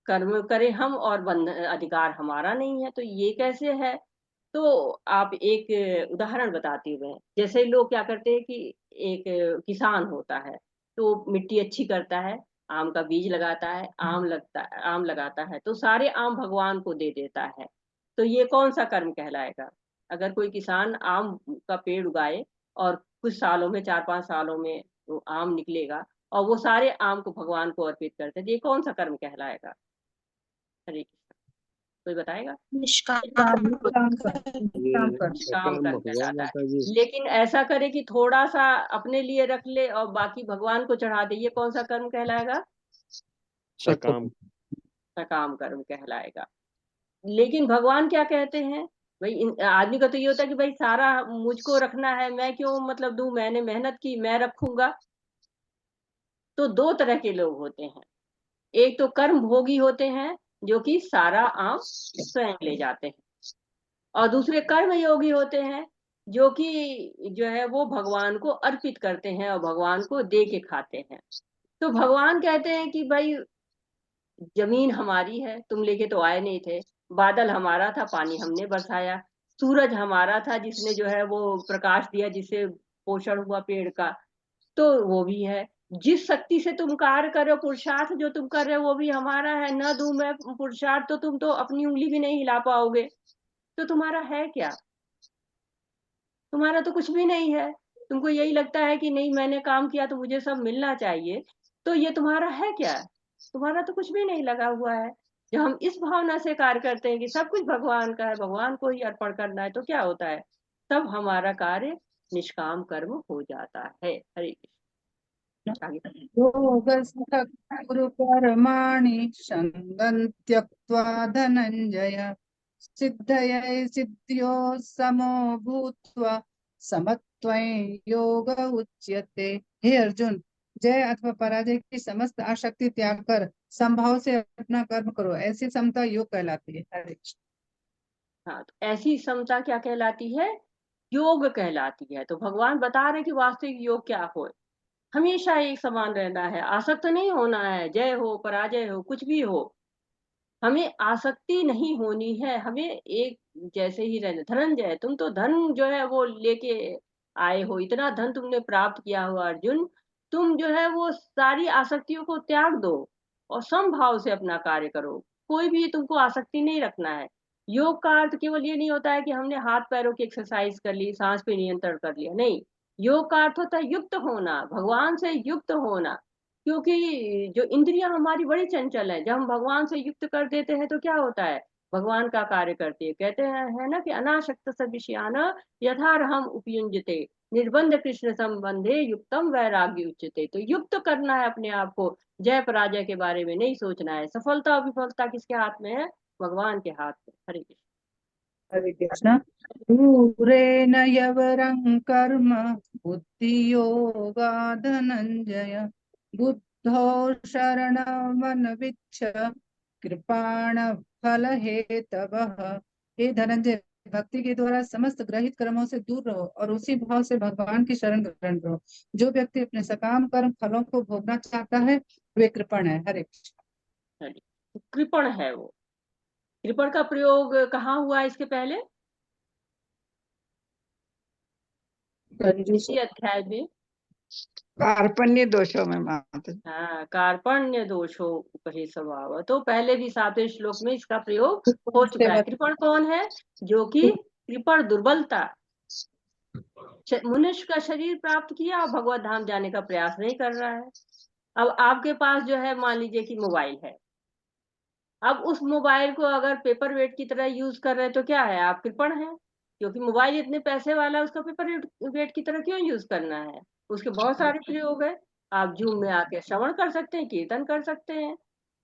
कर्म करें हम और बंधन अधिकार हमारा नहीं है, तो ये कैसे है। तो आप एक उदाहरण बताते हुए, जैसे लोग क्या करते हैं कि एक किसान होता है, तो मिट्टी अच्छी करता है, आम का बीज लगाता है, आम लगाता है, तो सारे आम भगवान को दे देता है। तो ये कौन सा कर्म कहलाएगा। अगर कोई किसान आम का पेड़ उगाए और कुछ सालों में, 4-5 सालों में वो आम निकलेगा और वो सारे आम को भगवान को अर्पित करते हैं, तो ये कौन सा कर्म कहलाएगा। हरे कृष्ण। कोई बताएगा। निष्काम ये काम कर। निष्काम सकाम कर्म हुआ कहलाता है। माता जी। लेकिन ऐसा करे कि थोड़ा सा अपने लिए रख ले और बाकी भगवान को चढ़ा दे, ये कौन सा कर्म कहलाएगा। सकाम। सकाम कर्म कहलाएगा। लेकिन भगवान क्या कहते हैं, भाई आदमी का तो ये होता है कि भाई सारा मुझको रखना है, मैं क्यों मतलब दूं, मैंने मेहनत की मैं रखूंगा। तो दो तरह के लोग होते हैं, एक तो कर्म भोगी होते हैं जो कि सारा आम स्वयं ले जाते हैं, और दूसरे कर्म योगी होते हैं जो कि जो है वो भगवान को अर्पित करते हैं और भगवान को दे के खाते हैं। तो भगवान कहते हैं कि भाई जमीन हमारी है, तुम लेके तो आए नहीं थे, बादल हमारा था, पानी हमने बरसाया, सूरज हमारा था जिसने जो है वो प्रकाश दिया, जिससे पोषण हुआ पेड़ का, तो वो भी है। जिस शक्ति से तुम कार्य कर रहे हो, पुरुषार्थ जो तुम कर रहे हो वो भी हमारा है। न दूं मैं पुरुषार्थ तो तुम तो अपनी उंगली भी नहीं हिला पाओगे, तो तुम्हारा है क्या। तुम्हारा तो कुछ भी नहीं है। तुमको यही लगता है कि नहीं मैंने काम किया तो मुझे सब मिलना चाहिए, तो ये तुम्हारा है क्या। तुम्हारा तो कुछ भी नहीं लगा हुआ है। जब हम इस भावना से कार्य करते हैं कि सब कुछ भगवान का है, भगवान को ही अर्पण करना है, तो क्या होता है, तब हमारा कार्य निष्काम कर्म हो जाता है। हरे कृष्ण। आगे। योगस्थः कुरु कर्माणि सङ्गं त्यक्त्वा धनञ्जय सिद्धयै सिद्ध्यो समो भूत्वा समत्वं योग उच्यते। हे अर्जुन, जय अथवा पराजय की समस्त आसक्ति त्याग कर समभाव से अपना कर्म करो, ऐसी समता योग कहलाती है। हरे कृष्ण। हाँ, तो ऐसी समता क्या कहलाती है? योग कहलाती है। तो भगवान बता रहे कि वास्तविक योग क्या हो, हमेशा एक समान रहना है, आसक्त नहीं होना है, जय हो पराजय हो कुछ भी हो, हमें आसक्ति नहीं होनी है, हमें एक जैसे ही रहना। धनंजय, तुम तो धन जो है वो लेके आए हो, इतना धन तुमने प्राप्त किया हो अर्जुन, तुम जो है वो सारी आसक्तियों को त्याग दो और समभाव से अपना कार्य करो। कोई भी तुमको आसक्ति नहीं रखना है। योग का अर्थ केवल ये नहीं होता है कि हमने हाथ पैरों की एक्सरसाइज कर ली, सांस पे नियंत्रण कर लिया, नहीं। योग का अर्थ होता है युक्त होना, भगवान से युक्त होना। क्योंकि जो इंद्रियां हमारी बड़ी चंचल है, जब हम भगवान से युक्त कर देते हैं तो क्या होता है, भगवान का कार्य करती है। कहते हैं है ना कि अनासक्त सविषयान यथारहम उपयुंजते, निर्बंध कृष्ण संबंधे युक्तम वैराग्य उच्यते। तो युक्त करना है अपने आप को, जय पराजय के बारे में नहीं सोचना है। सफलता और विफलता किसके हाथ में है? भगवान के हाथ में। हरे कृष्ण। हरे कृष्ण। दूरेन यवरं कर्म बुद्धि योगा धनंजय, बुद्धौ शरणमन्विच्छ कृपाण फल हेतवः। हे धनंजय, भक्ति के द्वारा समस्त ग्रहित कर्मों से दूर रहो और उसी भाव से भगवान की शरण ग्रहण करो। जो व्यक्ति अपने सकाम कर्म फलों को भोगना चाहता है वे कृपण है। हरे कृष्ण। हरे, तो कृपण है वो। कृपण का प्रयोग कहाँ हुआ इसके पहले? कंजूस। इसी अध्याय में। कार्पण्य दोषों में माता जी। हाँ, कार्पण्य दोषो उपहि स्वभाव, तो पहले भी 7वें श्लोक में इसका प्रयोग हो चुका है। कृपण कौन है? जो कि कृपण दुर्बलता, मनुष्य का शरीर प्राप्त किया और भगवत धाम जाने का प्रयास नहीं कर रहा है। अब आपके पास जो है मान लीजिए कि मोबाइल है, अब उस मोबाइल को अगर पेपर वेट की तरह यूज कर रहे हैं तो क्या है, आप कृपण हैं। क्योंकि मोबाइल इतने पैसे वाला है, उसका पेपर वेट की तरह क्यों यूज करना है? उसके बहुत सारे प्रयोग है। आप जूम में आके श्रवण कर सकते हैं, कीर्तन कर सकते हैं।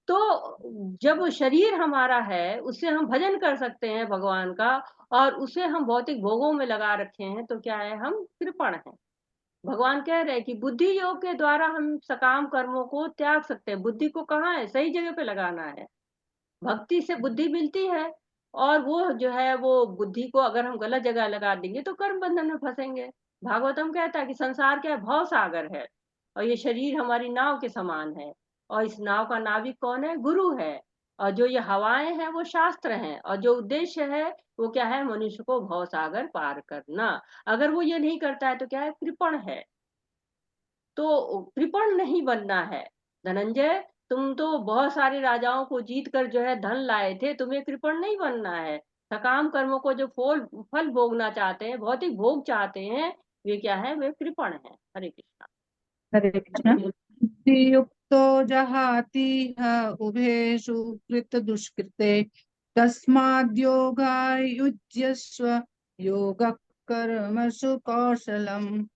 तो जब शरीर हमारा है, उससे हम भजन कर सकते हैं भगवान का, और उसे हम भौतिक भोगों में लगा रखे हैं, तो क्या है, हम कृपण हैं। भगवान कह रहे हैं कि बुद्धि योग के द्वारा हम सकाम कर्मों को त्याग सकते हैं। बुद्धि को कहाँ है, सही जगह पे लगाना है। भक्ति से बुद्धि मिलती है, और वो जो है वो बुद्धि को अगर हम गलत जगह लगा देंगे तो कर्म बंधन में फंसेंगे। भागवतम कहता है कि संसार क्या है, भव सागर है, और ये शरीर हमारी नाव के समान है, और इस नाव का नाविक कौन है? गुरु है। और जो ये हवाएं हैं वो शास्त्र हैं, और जो उद्देश्य है वो क्या है? मनुष्य को भव सागर पार करना। अगर वो ये नहीं करता है तो क्या है? कृपण है। तो कृपण नहीं बनना है। धनंजय, तुम तो बहुत सारे राजाओं को जीत कर जो है धन लाए थे, तुम्हें कृपण नहीं बनना है। सकाम कर्मों को जो फल भोगना चाहते हैं, भौतिक भोग चाहते हैं, वे क्या है? वे कृपण है। हरे कृष्णा। हरे कृष्ण। युक्तो जहातीह उभेषु कृत दुष्कृते, तस्माद्योगायुज्यस्व योग कर्मसु कौशलम।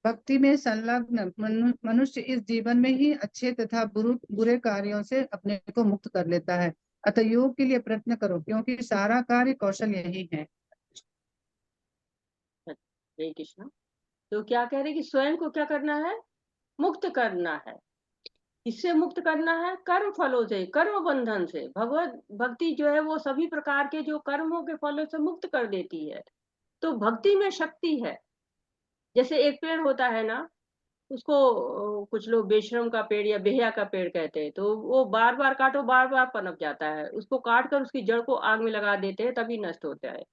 भक्ति में संलग्न मनुष्य इस जीवन में ही अच्छे तथा बुरे कार्यों से अपने को मुक्त कर लेता है। अतः योग के लिए प्रयत्न करो, क्योंकि सारा कार्य कौशल यही है। हरे कृष्णा। तो क्या कह रहे कि स्वयं को क्या करना है? मुक्त करना है। इससे मुक्त करना है कर्म फलों से, कर्म बंधन से। भगवत भक्ति जो है वो सभी प्रकार के जो कर्मों के फलों से मुक्त कर देती है। तो भक्ति में शक्ति है। जैसे एक पेड़ होता है ना, उसको कुछ लोग बेशरम का पेड़ या बेहया का पेड़ कहते हैं, तो वो बार बार काटो बार बार पनप जाता है। उसको काट कर उसकी जड़ को आग में लगा देते हैं, तभी नष्ट होता है।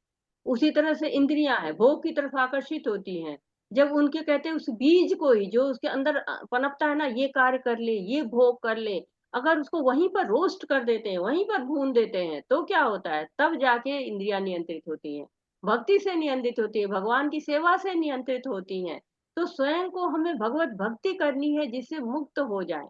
उसी तरह से इंद्रियां हैं, भोग की तरफ आकर्षित होती हैं। जब उनके कहते हैं उस बीज को ही जो उसके अंदर पनपता है ना, ये कार्य कर ले, ये भोग कर ले, अगर उसको वहीं पर रोस्ट कर देते हैं, वहीं पर भून देते हैं, तो क्या होता है? तब जाके इंद्रियां नियंत्रित होती हैं, भक्ति से नियंत्रित होती है, भगवान की सेवा से नियंत्रित होती हैं। तो स्वयं को हमें भगवत भक्ति करनी है, जिससे मुक्त हो जाए।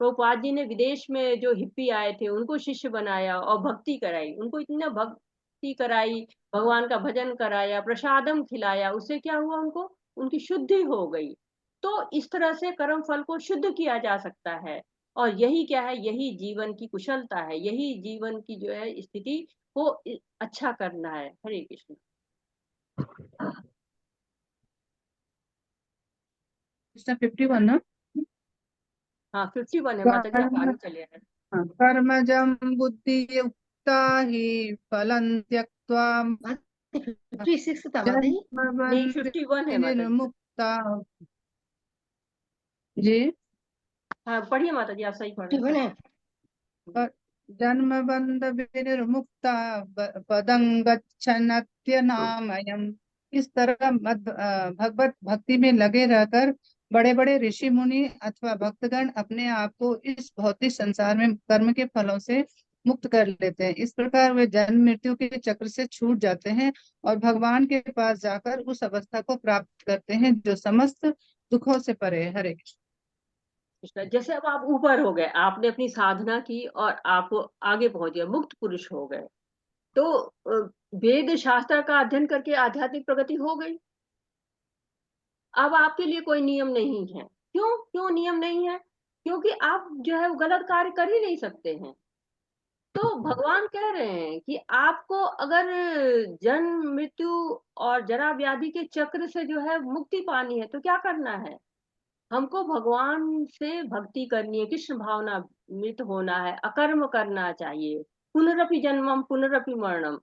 प्रभुपाद जी ने विदेश में जो हिप्पी आए थे उनको शिष्य बनाया और भक्ति कराई, उनको इतना भक्ति कराई, भगवान का भजन कराया, प्रसादम खिलाया, उससे क्या हुआ? उनको उनकी शुद्धि हो गई। तो इस तरह से कर्म फल को शुद्ध किया जा सकता है। और यही क्या है? यही जीवन की कुशलता है, यही जीवन की जो है स्थिति को अच्छा करना है। हरे कृष्ण। कृष्ण 51 ना। हाँ 51 है माता जी, आप कर्म आगे चले आए। कर्मजं बुद्धि युक्ता हि फलं त्यक्त्वा 56 था माता जी। नहीं 51 है माता जी। निर्मुक्ता। जी हाँ पढ़िए माता जी, आप सही पढ़ रहे 51 हैं। है। जन्म बंध विनिर्मुक्ता पदं गच्छन्त्यनामयम्। इस तरह भगवत भक्ति में लगे रहकर बड़े बड़े ऋषि मुनि अथवा भक्तगण अपने आप को इस भौतिक संसार में कर्म के फलों से मुक्त कर लेते हैं। इस प्रकार वे जन्म मृत्यु के चक्र से छूट जाते हैं और भगवान के पास जाकर उस अवस्था को प्राप्त करते हैं जो समस्त दुखों से परे है। हरे कृष्ण। कृष्णा, जैसे अब आप ऊपर हो गए, आपने अपनी साधना की और आप आगे पहुंच गए, मुक्त पुरुष हो गए, तो वेद शास्त्र का अध्ययन करके आध्यात्मिक प्रगति हो गई। अब आपके लिए कोई नियम नहीं है। क्यों क्यों नियम नहीं है? क्योंकि आप जो है वो गलत कार्य कर ही नहीं सकते हैं। तो भगवान कह रहे हैं कि आपको अगर जन्म मृत्यु और जरा व्याधि के चक्र से जो है मुक्ति पानी है तो क्या करना है? हमको भगवान से भक्ति करनी है, कृष्ण भावना मृत होना है, अकर्म करना चाहिए, पुनरपि जन्मम पुनरपि मरणम,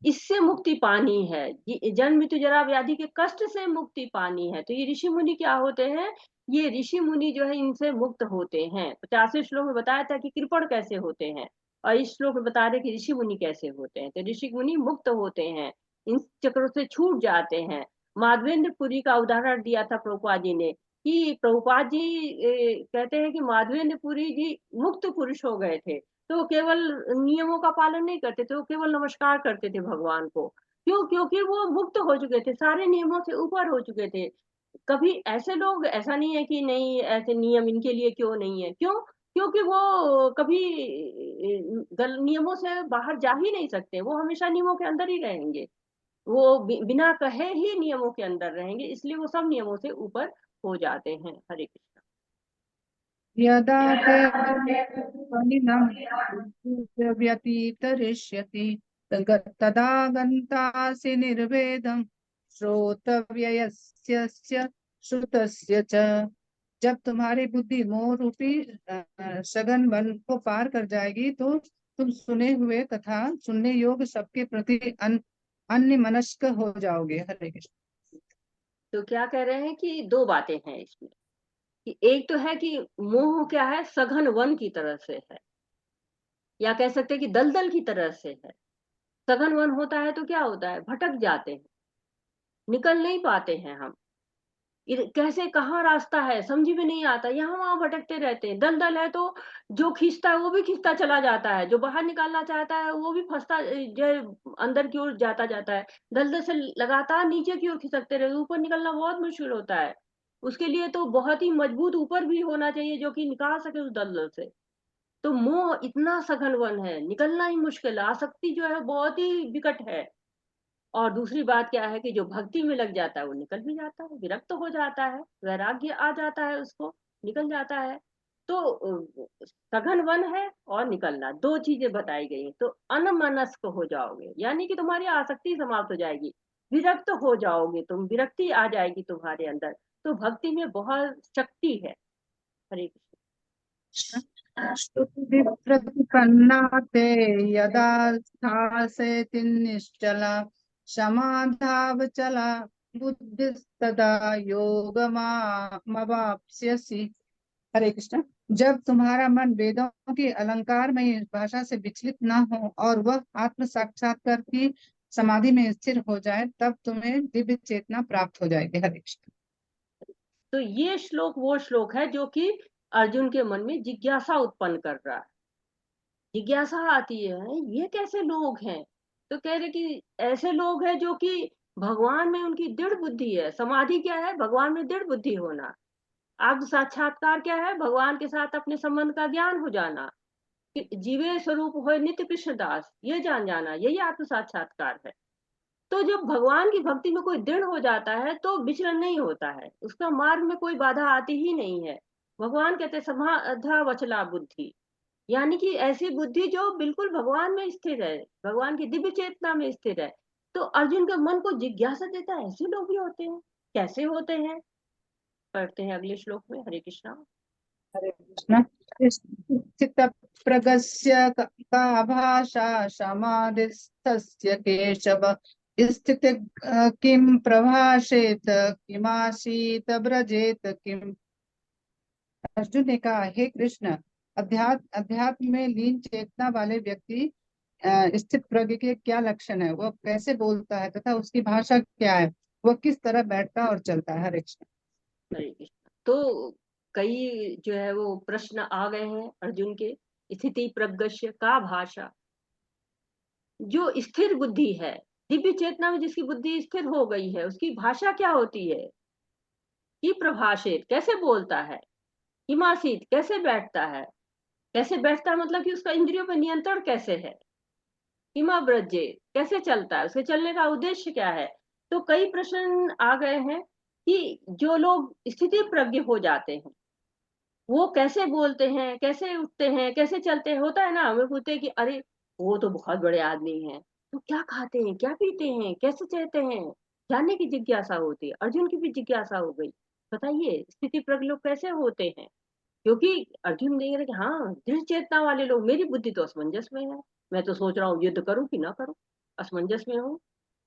इससे मुक्ति पानी है। ये जन्म मृत्यु जरा व्याधि के कष्ट से मुक्ति पानी है। तो ये ऋषि मुनि क्या होते हैं? ये ऋषि मुनि जो है इनसे मुक्त होते हैं। 50वें श्लोक में बताया था कि कृपण कैसे होते हैं, और इस श्लोक में बता रहे कि ऋषि मुनि कैसे होते हैं। तो ऋषि मुनि मुक्त होते हैं, इन चक्रों से छूट जाते हैं। माधवेंद्र पुरी का उदाहरण दिया था प्रभुपाद जी ने कि प्रभुपाद जी कहते हैं कि माधवेंद्र पुरी जी मुक्त पुरुष हो गए थे, तो वो केवल नियमों का पालन नहीं करते थे, वो केवल नमस्कार करते थे भगवान को। क्यों? क्योंकि वो मुक्त हो चुके थे, सारे नियमों से ऊपर हो चुके थे। कभी ऐसे लोग, ऐसा नहीं है कि नहीं ऐसे नियम इनके लिए क्यों नहीं है, क्यों? क्योंकि वो कभी नियमों से बाहर जा ही नहीं सकते, वो हमेशा नियमों के अंदर ही रहेंगे। वो बिना कहे ही नियमों के अंदर रहेंगे, इसलिए वो सब नियमों से ऊपर हो जाते हैं। हरे कृष्ण। यदा ते फलिनं व्यतीतरिष्यति तदा गन्तासि निर्वेदं श्रोतव्ययस्य श्रुतस्य च। जब तुम्हारी बुद्धि मोह रूपी सघन वन को पार कर जाएगी तो तुम सुने हुए तथा सुनने योग्य सबके प्रति अन्य मनस्क हो जाओगे। हरे कृष्ण। तो क्या कह रहे हैं कि दो बातें हैं इसमें, कि एक तो है कि मोह क्या है, सघन वन की तरह से है, या कह सकते हैं कि दलदल की तरह से है। सघन वन होता है तो क्या होता है, भटक जाते हैं, निकल नहीं पाते हैं हम। कैसे कहाँ रास्ता है समझ में नहीं आता, यहाँ वहां भटकते रहते हैं। दलदल है तो जो खींचता है वो भी खींचता चला जाता है, जो बाहर निकालना चाहता है वो भी फंसता जो अंदर की ओर जाता जाता है। दलदल से लगातार नीचे की ओर खिसकते रहे, ऊपर निकलना बहुत मुश्किल होता है। उसके लिए तो बहुत ही मजबूत ऊपर भी होना चाहिए जो कि निकाल सके उस दलदल से। तो मोह इतना सघन वन है, निकलना ही मुश्किल है। आसक्ति जो है बहुत ही विकट है। और दूसरी बात क्या है कि जो भक्ति में लग जाता है वो निकल भी जाता है, विरक्त तो हो जाता है, वैराग्य आ जाता है, उसको निकल जाता है। तो सघन वन है और निकलना, दो चीजें बताई गई हैं। तो अनमनस्क हो जाओगे यानी कि तुम्हारी आसक्ति समाप्त हो जाएगी, विरक्त हो जाओगे तुम, विरक्ति आ जाएगी तुम्हारे अंदर। तो भक्ति में बहुत शक्ति है। हरे कृष्ण। प्रतिपन्ना ते यदा स्थासेति निश्चला समाधावचला बुद्धिस्तदा योगमावाप्स्यसि। हरे कृष्ण। जब तुम्हारा मन वेदों की अलंकारमय भाषा से विचलित न हो और वह आत्म साक्षात्कार की समाधि में स्थिर हो जाए तब तुम्हें दिव्य चेतना प्राप्त हो जाएगी। हरे कृष्ण। तो ये श्लोक वो श्लोक है जो कि अर्जुन के मन में जिज्ञासा उत्पन्न कर रहा है। जिज्ञासा आती है ये कैसे लोग हैं? तो कह रहे कि ऐसे लोग हैं जो कि भगवान में उनकी दृढ़ बुद्धि है। समाधि क्या है? भगवान में दृढ़ बुद्धि होना। आत्म साक्षात्कार क्या है? भगवान के साथ अपने संबंध का ज्ञान हो जाना, कि जीवे स्वरूप हो नित्य कृष्ण दास, ये जान जाना, यही आत्म साक्षात्कार है। तो जब भगवान की भक्ति में कोई दृढ़ हो जाता है तो विचलन नहीं होता है, उसका मार्ग में कोई बाधा आती ही नहीं है। भगवान कहते समाधा वचला बुद्धि, यानी कि ऐसी बुद्धि जो बिल्कुल भगवान में स्थिर है, भगवान की दिव्य चेतना में स्थिर है। तो अर्जुन के मन को जिज्ञासा देता है ऐसे लोग भी होते हैं, कैसे होते हैं? पढ़ते हैं अगले श्लोक में। हरे कृष्णा। हरे कृष्ण। स्थित प्रगस्य का भाषा समाधिस्थस्य केशव स्थित किम प्रभाषेत किमासीत ब्रजेत किम। अर्जुन ने कहा, हे कृष्ण, अध्यात्म में लीन चेतना वाले व्यक्ति स्थित प्रज्ञ के क्या लक्षण है, वह कैसे बोलता है तथा उसकी भाषा क्या है, वह किस तरह बैठता और चलता है। हरे कृष्ण। हरे कृष्ण। तो कई जो है वो प्रश्न आ गए हैं अर्जुन के। स्थिति प्रज्ञस्य का भाषा, जो स्थिर बुद्धि है, दिव्य चेतना में जिसकी बुद्धि स्थिर हो गई है, उसकी भाषा क्या होती है। कि प्रभाषित, कैसे बोलता है। हिमासीत, कैसे बैठता है। कैसे बैठता है मतलब कि उसका इंद्रियों पर नियंत्रण कैसे है। हिमा ब्रजे, कैसे चलता है, उसके चलने का उद्देश्य क्या है। तो कई प्रश्न आ गए हैं कि जो लोग स्थिति प्रज्ञ हो जाते हैं वो कैसे बोलते हैं, कैसे उठते हैं, कैसे चलते हैं। होता है ना, हमें पूछते हैं कि अरे वो तो बहुत बड़े आदमी हैं, तो क्या खाते हैं, क्या पीते हैं, कैसे चलते हैं, जानने की जिज्ञासा होती है। अर्जुन की भी जिज्ञासा हो गई, बताइए स्थिति प्रज्ञ लोग कैसे होते हैं। क्योंकि अर्जुन देख रहे कि हाँ, दृढ़ चेतना वाले लोग, मेरी बुद्धि तो असमंजस में है, मैं तो सोच रहा हूँ युद्ध करूं कि ना करूं, असमंजस में हूँ,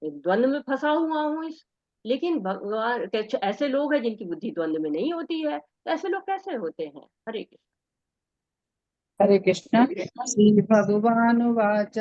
एक द्वंद में फंसा हुआ हूँ इस। लेकिन भगवान ऐसे लोग हैं जिनकी बुद्धि द्वंद में नहीं होती है, तो ऐसे लोग कैसे होते हैं। हरे कृष्ण। हरे कृष्ण। श्री भगवान वाच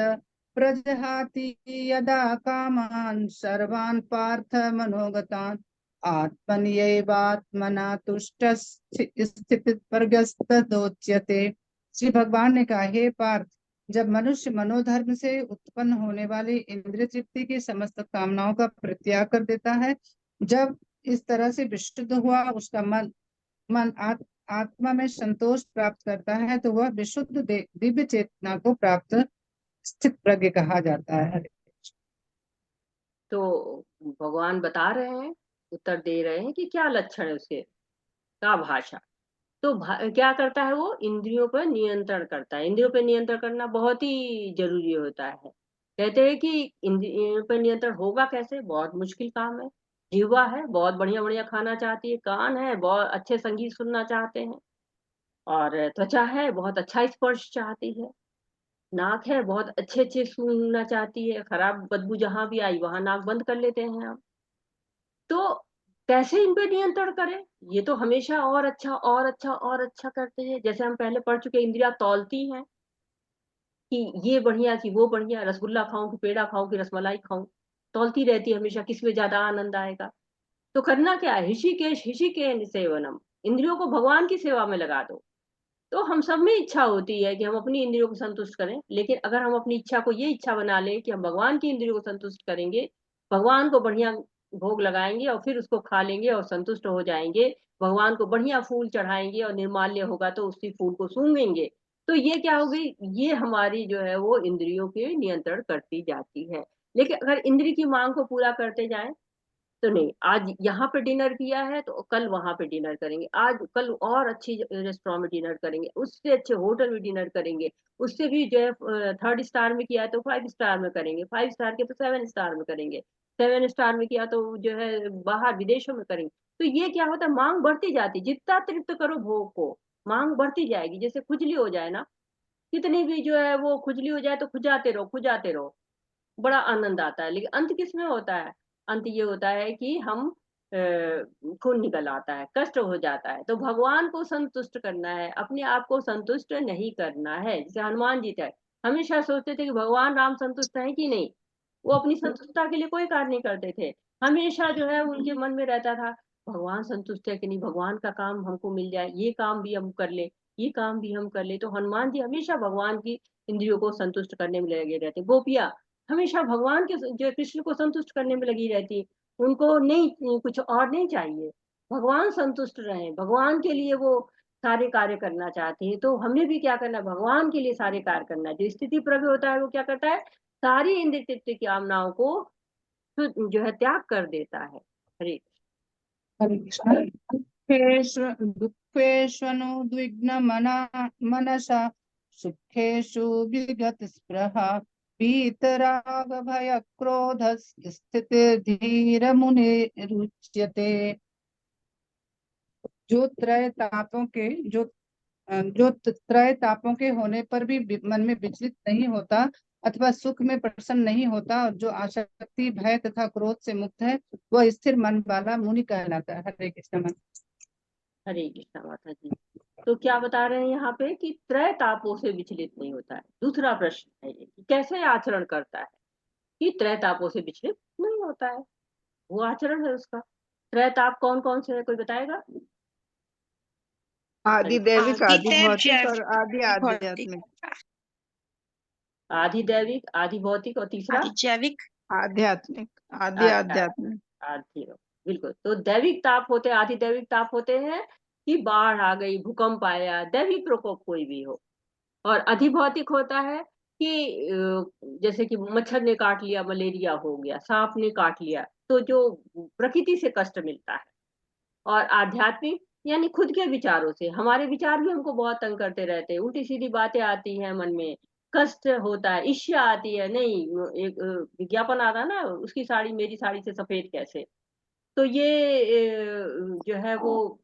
प्रजहाति यदा कामान सर्वान् पार्थ मनोगतान् आत्मन्येवात्मना तुष्टः स्थित प्रज्ञस्तदोच्यते। श्री भगवान ने कहा, हे पार्थ, जब मनुष्य मनोधर्म से उत्पन्न होने वाली इंद्रिय तृप्ति की समस्त कामनाओं का परित्याग कर देता है, जब इस तरह से विशुद्ध हुआ उसका मन आत्मा में संतोष प्राप्त करता है, तो वह विशुद्ध दिव्य चेतना को प्राप्त स्थित प्रज्ञ कहा जाता है। तो भगवान बता रहे हैं, उत्तर दे रहे हैं कि क्या लक्षण है उसके। का भाषा, तो क्या करता है वो, इंद्रियों पर नियंत्रण करता है। इंद्रियों पर नियंत्रण करना बहुत ही जरूरी होता है। कहते हैं कि इंद्रियों पर नियंत्रण होगा कैसे, बहुत मुश्किल काम है। जीवा है, बहुत बढ़िया बढ़िया खाना चाहती है। कान है, बहुत अच्छे संगीत सुनना चाहते हैं। और त्वचा है, बहुत अच्छा स्पर्श चाहती है। नाक है, बहुत अच्छे अच्छे सुनना चाहती है। खराब बदबू जहां भी आई वहां नाक बंद कर लेते हैं हम। तो कैसे इन पे नियंत्रण करें। ये तो हमेशा और अच्छा और अच्छा और अच्छा करते हैं। जैसे हम पहले पढ़ चुके, इंद्रियां तौलती हैं कि ये बढ़िया कि वो बढ़िया, रसगुल्ला खाऊं कि पेड़ा खाऊं कि रसमलाई खाऊं, तौलती रहती है हमेशा किसमें ज्यादा आनंद आएगा। तो करना क्या है, ऋषिकेश ऋषिकेन सेवनम, इंद्रियों को भगवान की सेवा में लगा दो। तो हम सब में इच्छा होती है कि हम अपनी इंद्रियों को संतुष्ट करें, लेकिन अगर हम अपनी इच्छा को ये इच्छा बना लें कि हम भगवान की इंद्रियों को संतुष्ट करेंगे, भगवान को बढ़िया भोग लगाएंगे और फिर उसको खा लेंगे और संतुष्ट हो जाएंगे, भगवान को बढ़िया फूल चढ़ाएंगे और निर्माल्य होगा तो उसी फूल को सूंघेंगे, तो ये क्या हो गई, ये हमारी जो है वो इंद्रियों के नियंत्रण करती जाती है। लेकिन अगर इंद्रिय की मांग को पूरा करते जाएं तो नहीं, आज यहाँ पे डिनर किया है तो कल वहां पे डिनर करेंगे, आज कल और अच्छी रेस्टोरेंट में डिनर करेंगे, उससे अच्छे होटल में डिनर करेंगे, उससे भी जो है 3 स्टार में किया है तो 5 स्टार में करेंगे, 5 स्टार के तो 7 स्टार में करेंगे, 7 स्टार में किया तो जो है बाहर विदेशों में करेंगे। तो ये क्या होता है, मांग बढ़ती जाती, जितना तृप्त करो भोग को मांग बढ़ती जाएगी। जैसे खुजली हो जाए ना, कितनी भी जो है वो खुजली हो जाए तो खुजाते रहो खुजाते रहो, बड़ा आनंद आता है। लेकिन अंत किसमें होता है, अंत ये होता है कि हम खून निकल आता है, कष्ट हो जाता है। तो भगवान को संतुष्ट करना है, अपने आप को संतुष्ट नहीं करना है। जैसे हनुमान जी थे, हमेशा सोचते थे कि भगवान राम संतुष्ट है कि नहीं, वो अपनी संतुष्टता के लिए कोई कार्य नहीं करते थे। हमेशा जो है उनके मन में रहता था भगवान संतुष्ट है कि नहीं, भगवान का काम हमको मिल जाए, ये काम भी हम कर ले, ये काम भी हम कर ले। तो हनुमान जी हमेशा भगवान की इंद्रियों को संतुष्ट करने में लगे रहते। गोपियां हमेशा भगवान के जो कृष्ण को संतुष्ट करने में लगी रहती, उनको नहीं कुछ और नहीं चाहिए, भगवान संतुष्ट रहे, भगवान के लिए वो सारे कार्य करना चाहते हैं। तो हमें भी क्या करना है, भगवान के लिए सारे कार्य करना है। जो स्थिति प्रज्ञ होता है वो क्या करता है, सारी इंद्रिय तृप्ति की कामनाओं को जो है त्याग कर देता है। हरे हरे कृष्ण। दुःखेष्वनुद्विग्न मनसा सुखेषु विगत स्पृहा वीतराग भय क्रोध स्थित धीर मुनि रुच्यते। जो त्रय तापों के जो त्रय तापों के होने पर भी मन में विचलित नहीं होता अथवा सुख में प्रसन्न नहीं होता और जो आसक्ति भय तथा क्रोध से मुक्त है वह स्थिर मन वाला मुनि कहलाता है। हरे कृष्ण। हरे कृष्णा माता जी। तो क्या बता रहे हैं यहाँ पे कि त्रय तापों से विचलित नहीं होता है। दूसरा प्रश्न है ये कि कैसे आचरण करता है कि त्रय तापों से विचलित नहीं होता है, वो आचरण है उसका। त्रय ताप कौन कौन से है, कोई बताएगा? आदि दैविक, आदि आदि भौतिक और आदि भौतिक, आध्यात्मिक। आदि दैविक, आदि भौतिक और तीसरा आदि जैविक, आध्यात्मिक, आदि आध्यात्मिक। आदि। बिल्कुल। तो दैविक ताप होते हैं, आदि दैविक ताप होते हैं कि बाढ़ आ गई, भूकंप आया, दैविक प्रकोप कोई भी हो। और अधिभौतिक होता है कि जैसे कि मच्छर ने काट लिया, मलेरिया हो गया, सांप ने काट लिया, तो जो प्रकृति से कष्ट मिलता है। और आध्यात्मिक यानी खुद के विचारों से, हमारे विचार भी हमको बहुत तंग करते रहते हैं, उल्टी सीधी बातें आती हैं मन में, कष्ट होता है, ईर्ष्या आती है, नहीं एक विज्ञापन आता ना, उसकी साड़ी मेरी साड़ी से सफेद कैसे, तो ये जो है वो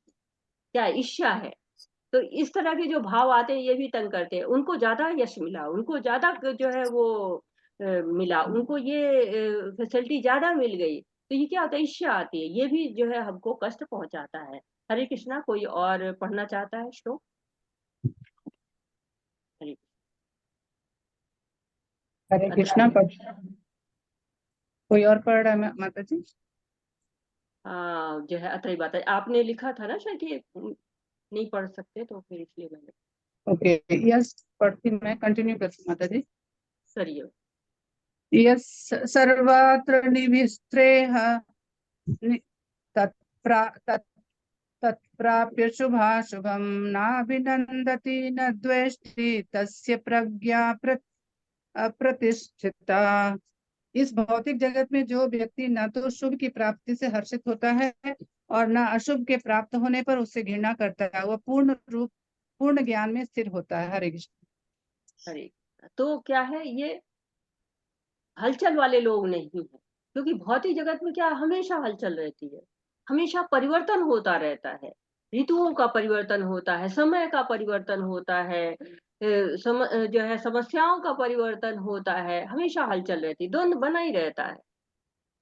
क्या ईर्ष्या है। तो इस तरह के जो भाव आते हैं ये भी तंग करते हैं। उनको ज्यादा यश मिला, उनको ज्यादा जो है वो मिला, उनको ये फैसिलिटी ज्यादा मिल गई, तो ये क्या होता है, ईर्ष्या आती है, ये भी जो है हमको कष्ट पहुंचाता है। हरे कृष्णा। कोई और पढ़ना चाहता है श्लोक? हरे हरे कृष्णा। कोई और पढ़ रहा है माता जी? जो है अत्रई बात है, आपने लिखा था ना शायद कि नहीं पढ़ सकते, तो फिर इसलिए मैंने। ओके, यस पढ़ती, मैं कंटिन्यू करती हूँ माता जी। करिए। यस सर्वत्र निविस्त्रेह तत्प्राप्य शुभाशुभम नाभिनन्दति न द्वेष्टि तस्य प्रज्ञा प्रतिष्ठिता। इस भौतिक जगत में जो व्यक्ति न तो शुभ की प्राप्ति से हर्षित होता है और न अशुभ के प्राप्त होने पर उससे घृणा करता है, वह पूर्ण ज्ञान में स्थिर होता है। हरे कृष्ण। हरे। तो क्या है, ये हलचल वाले लोग नहीं है, क्योंकि भौतिक जगत में क्या हमेशा हलचल रहती है, हमेशा परिवर्तन होता रहता है, ऋतुओं का परिवर्तन होता है, समय का परिवर्तन होता है, जो है समस्याओं का परिवर्तन होता है, हमेशा हलचल रहती है, द्वंद्व बना ही रहता है।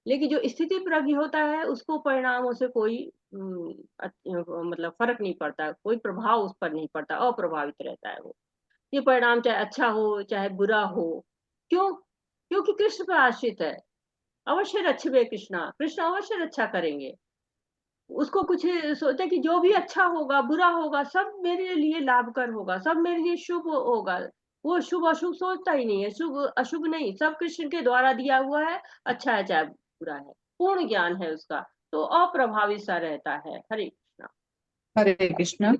लेकिन जो स्थिति प्रज्ञ होता है उसको परिणामों से कोई मतलब फर्क नहीं पड़ता, कोई प्रभाव उस पर नहीं पड़ता, अप्रभावित रहता है वो। ये परिणाम चाहे अच्छा हो चाहे बुरा हो, क्यों? क्योंकि कृष्ण पर आश्रित है। अवश्य रक्षवे कृष्णा, कृष्ण अवश्य रक्षा करेंगे। उसको कुछ सोचते कि जो भी अच्छा होगा बुरा होगा सब मेरे लिए लाभकर होगा, सब मेरे लिए शुभ होगा। वो शुभ अशुभ सोचता ही नहीं है, शुभ अशुभ नहीं, सब कृष्ण के द्वारा दिया हुआ है, अच्छा है चाहे बुरा है, पूर्ण ज्ञान है उसका, तो अप्रभावित सा रहता है। हरे कृष्णा। हरे कृष्ण।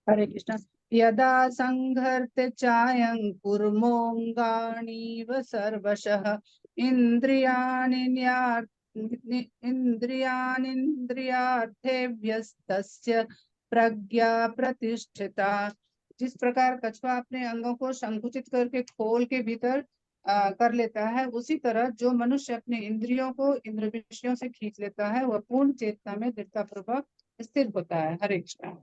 हरे कृष्ण। यदा संघर्ते चायं कुर्मोऽङ्गाणीव सर्वशः इन्द्रियाणीन्द्रियार्थेभ्यस्तस्य प्रज्ञा प्रतिष्ठिता। जिस प्रकार कछुआ अपने अंगों को संकुचित करके खोल के भीतर कर लेता है, उसी तरह जो मनुष्य अपने इंद्रियों को इंद्र विषयों से खींच लेता है वह पूर्ण चेतना में दृढ़ता पूर्वक स्थिर होता है। हरे कृष्ण।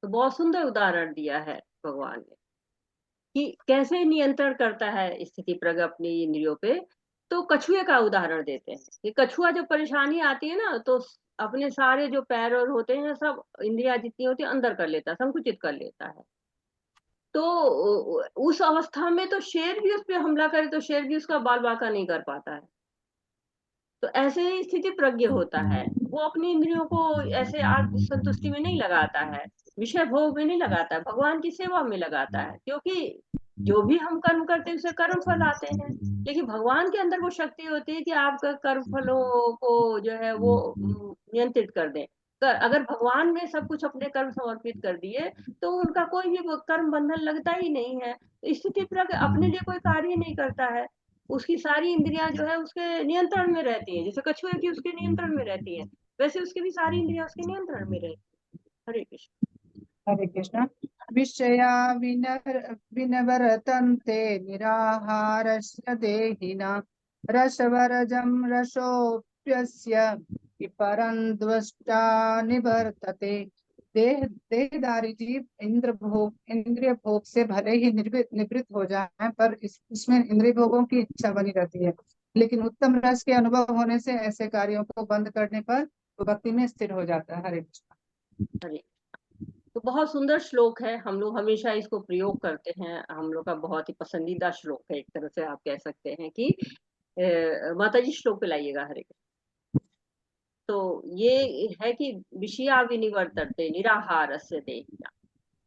तो बहुत सुंदर उदाहरण दिया है भगवान ने कि कैसे नियंत्रण करता है स्थिति प्रज्ञ अपनी इंद्रियों पे। तो कछुए का उदाहरण देते हैं कि कछुआ जब परेशानी आती है ना, तो अपने सारे जो पैर और होते हैं सब इंद्रियां जितनी होती है अंदर कर लेता है, संकुचित कर लेता है। तो उस अवस्था में तो शेर भी उस पर हमला करे तो शेर भी उसका बाल बांका नहीं कर पाता है। तो ऐसे ही स्थिति प्रज्ञ होता है, वो अपनी इंद्रियों को ऐसे आत्म संतुष्टि में नहीं लगाता है, विषय भोग में नहीं लगाता है, भगवान की सेवा में लगाता है, क्योंकि जो भी हम कर्म करते हैं उसे कर्म फल आते हैं। लेकिन भगवान के अंदर वो शक्ति होती है कि आपका कर्म फलों को जो है वो नियंत्रित कर दें। अगर भगवान में सब कुछ अपने कर्म समर्पित कर दिए तो उनका कोई भी कर्म बंधन लगता ही नहीं है। स्थिति प्रज्ञ अपने लिए कोई कार्य नहीं करता है, उसकी सारी इंद्रियां जो है उसके नियंत्रण में रहती हैं, जैसे कछुए की उसके नियंत्रण में रहती हैं, वैसे उसकी भी सारी इंद्रियां उसके नियंत्रण में रहती हैं। हरे कृष्ण। हरे कृष्ण। विषया विनवर्तन्ते निराहारस्य देहिना रसवरजं रसोऽप्यस्य कि परं द्वष्टा निवर्तते। देहधारी जीव इंद्रिय भोग से भले ही निवृत्त हो जाए, पर इसमें इंद्रिय भोगों की इच्छा बनी रहती है। लेकिन उत्तम रस के अनुभव होने से ऐसे कार्यों को बंद करने पर वो भक्ति में स्थिर हो जाता है। हरे कृष्ण। हरे। तो बहुत सुंदर श्लोक है, हम लोग हमेशा इसको प्रयोग करते हैं, हम लोग का बहुत ही पसंदीदा श्लोक है, एक तरह से आप कह सकते हैं कि माता जी श्लोक पे लाइएगा। हरे कृष्ण। तो ये है कि विषया विनिवर्तते निराहारस्य देहिना।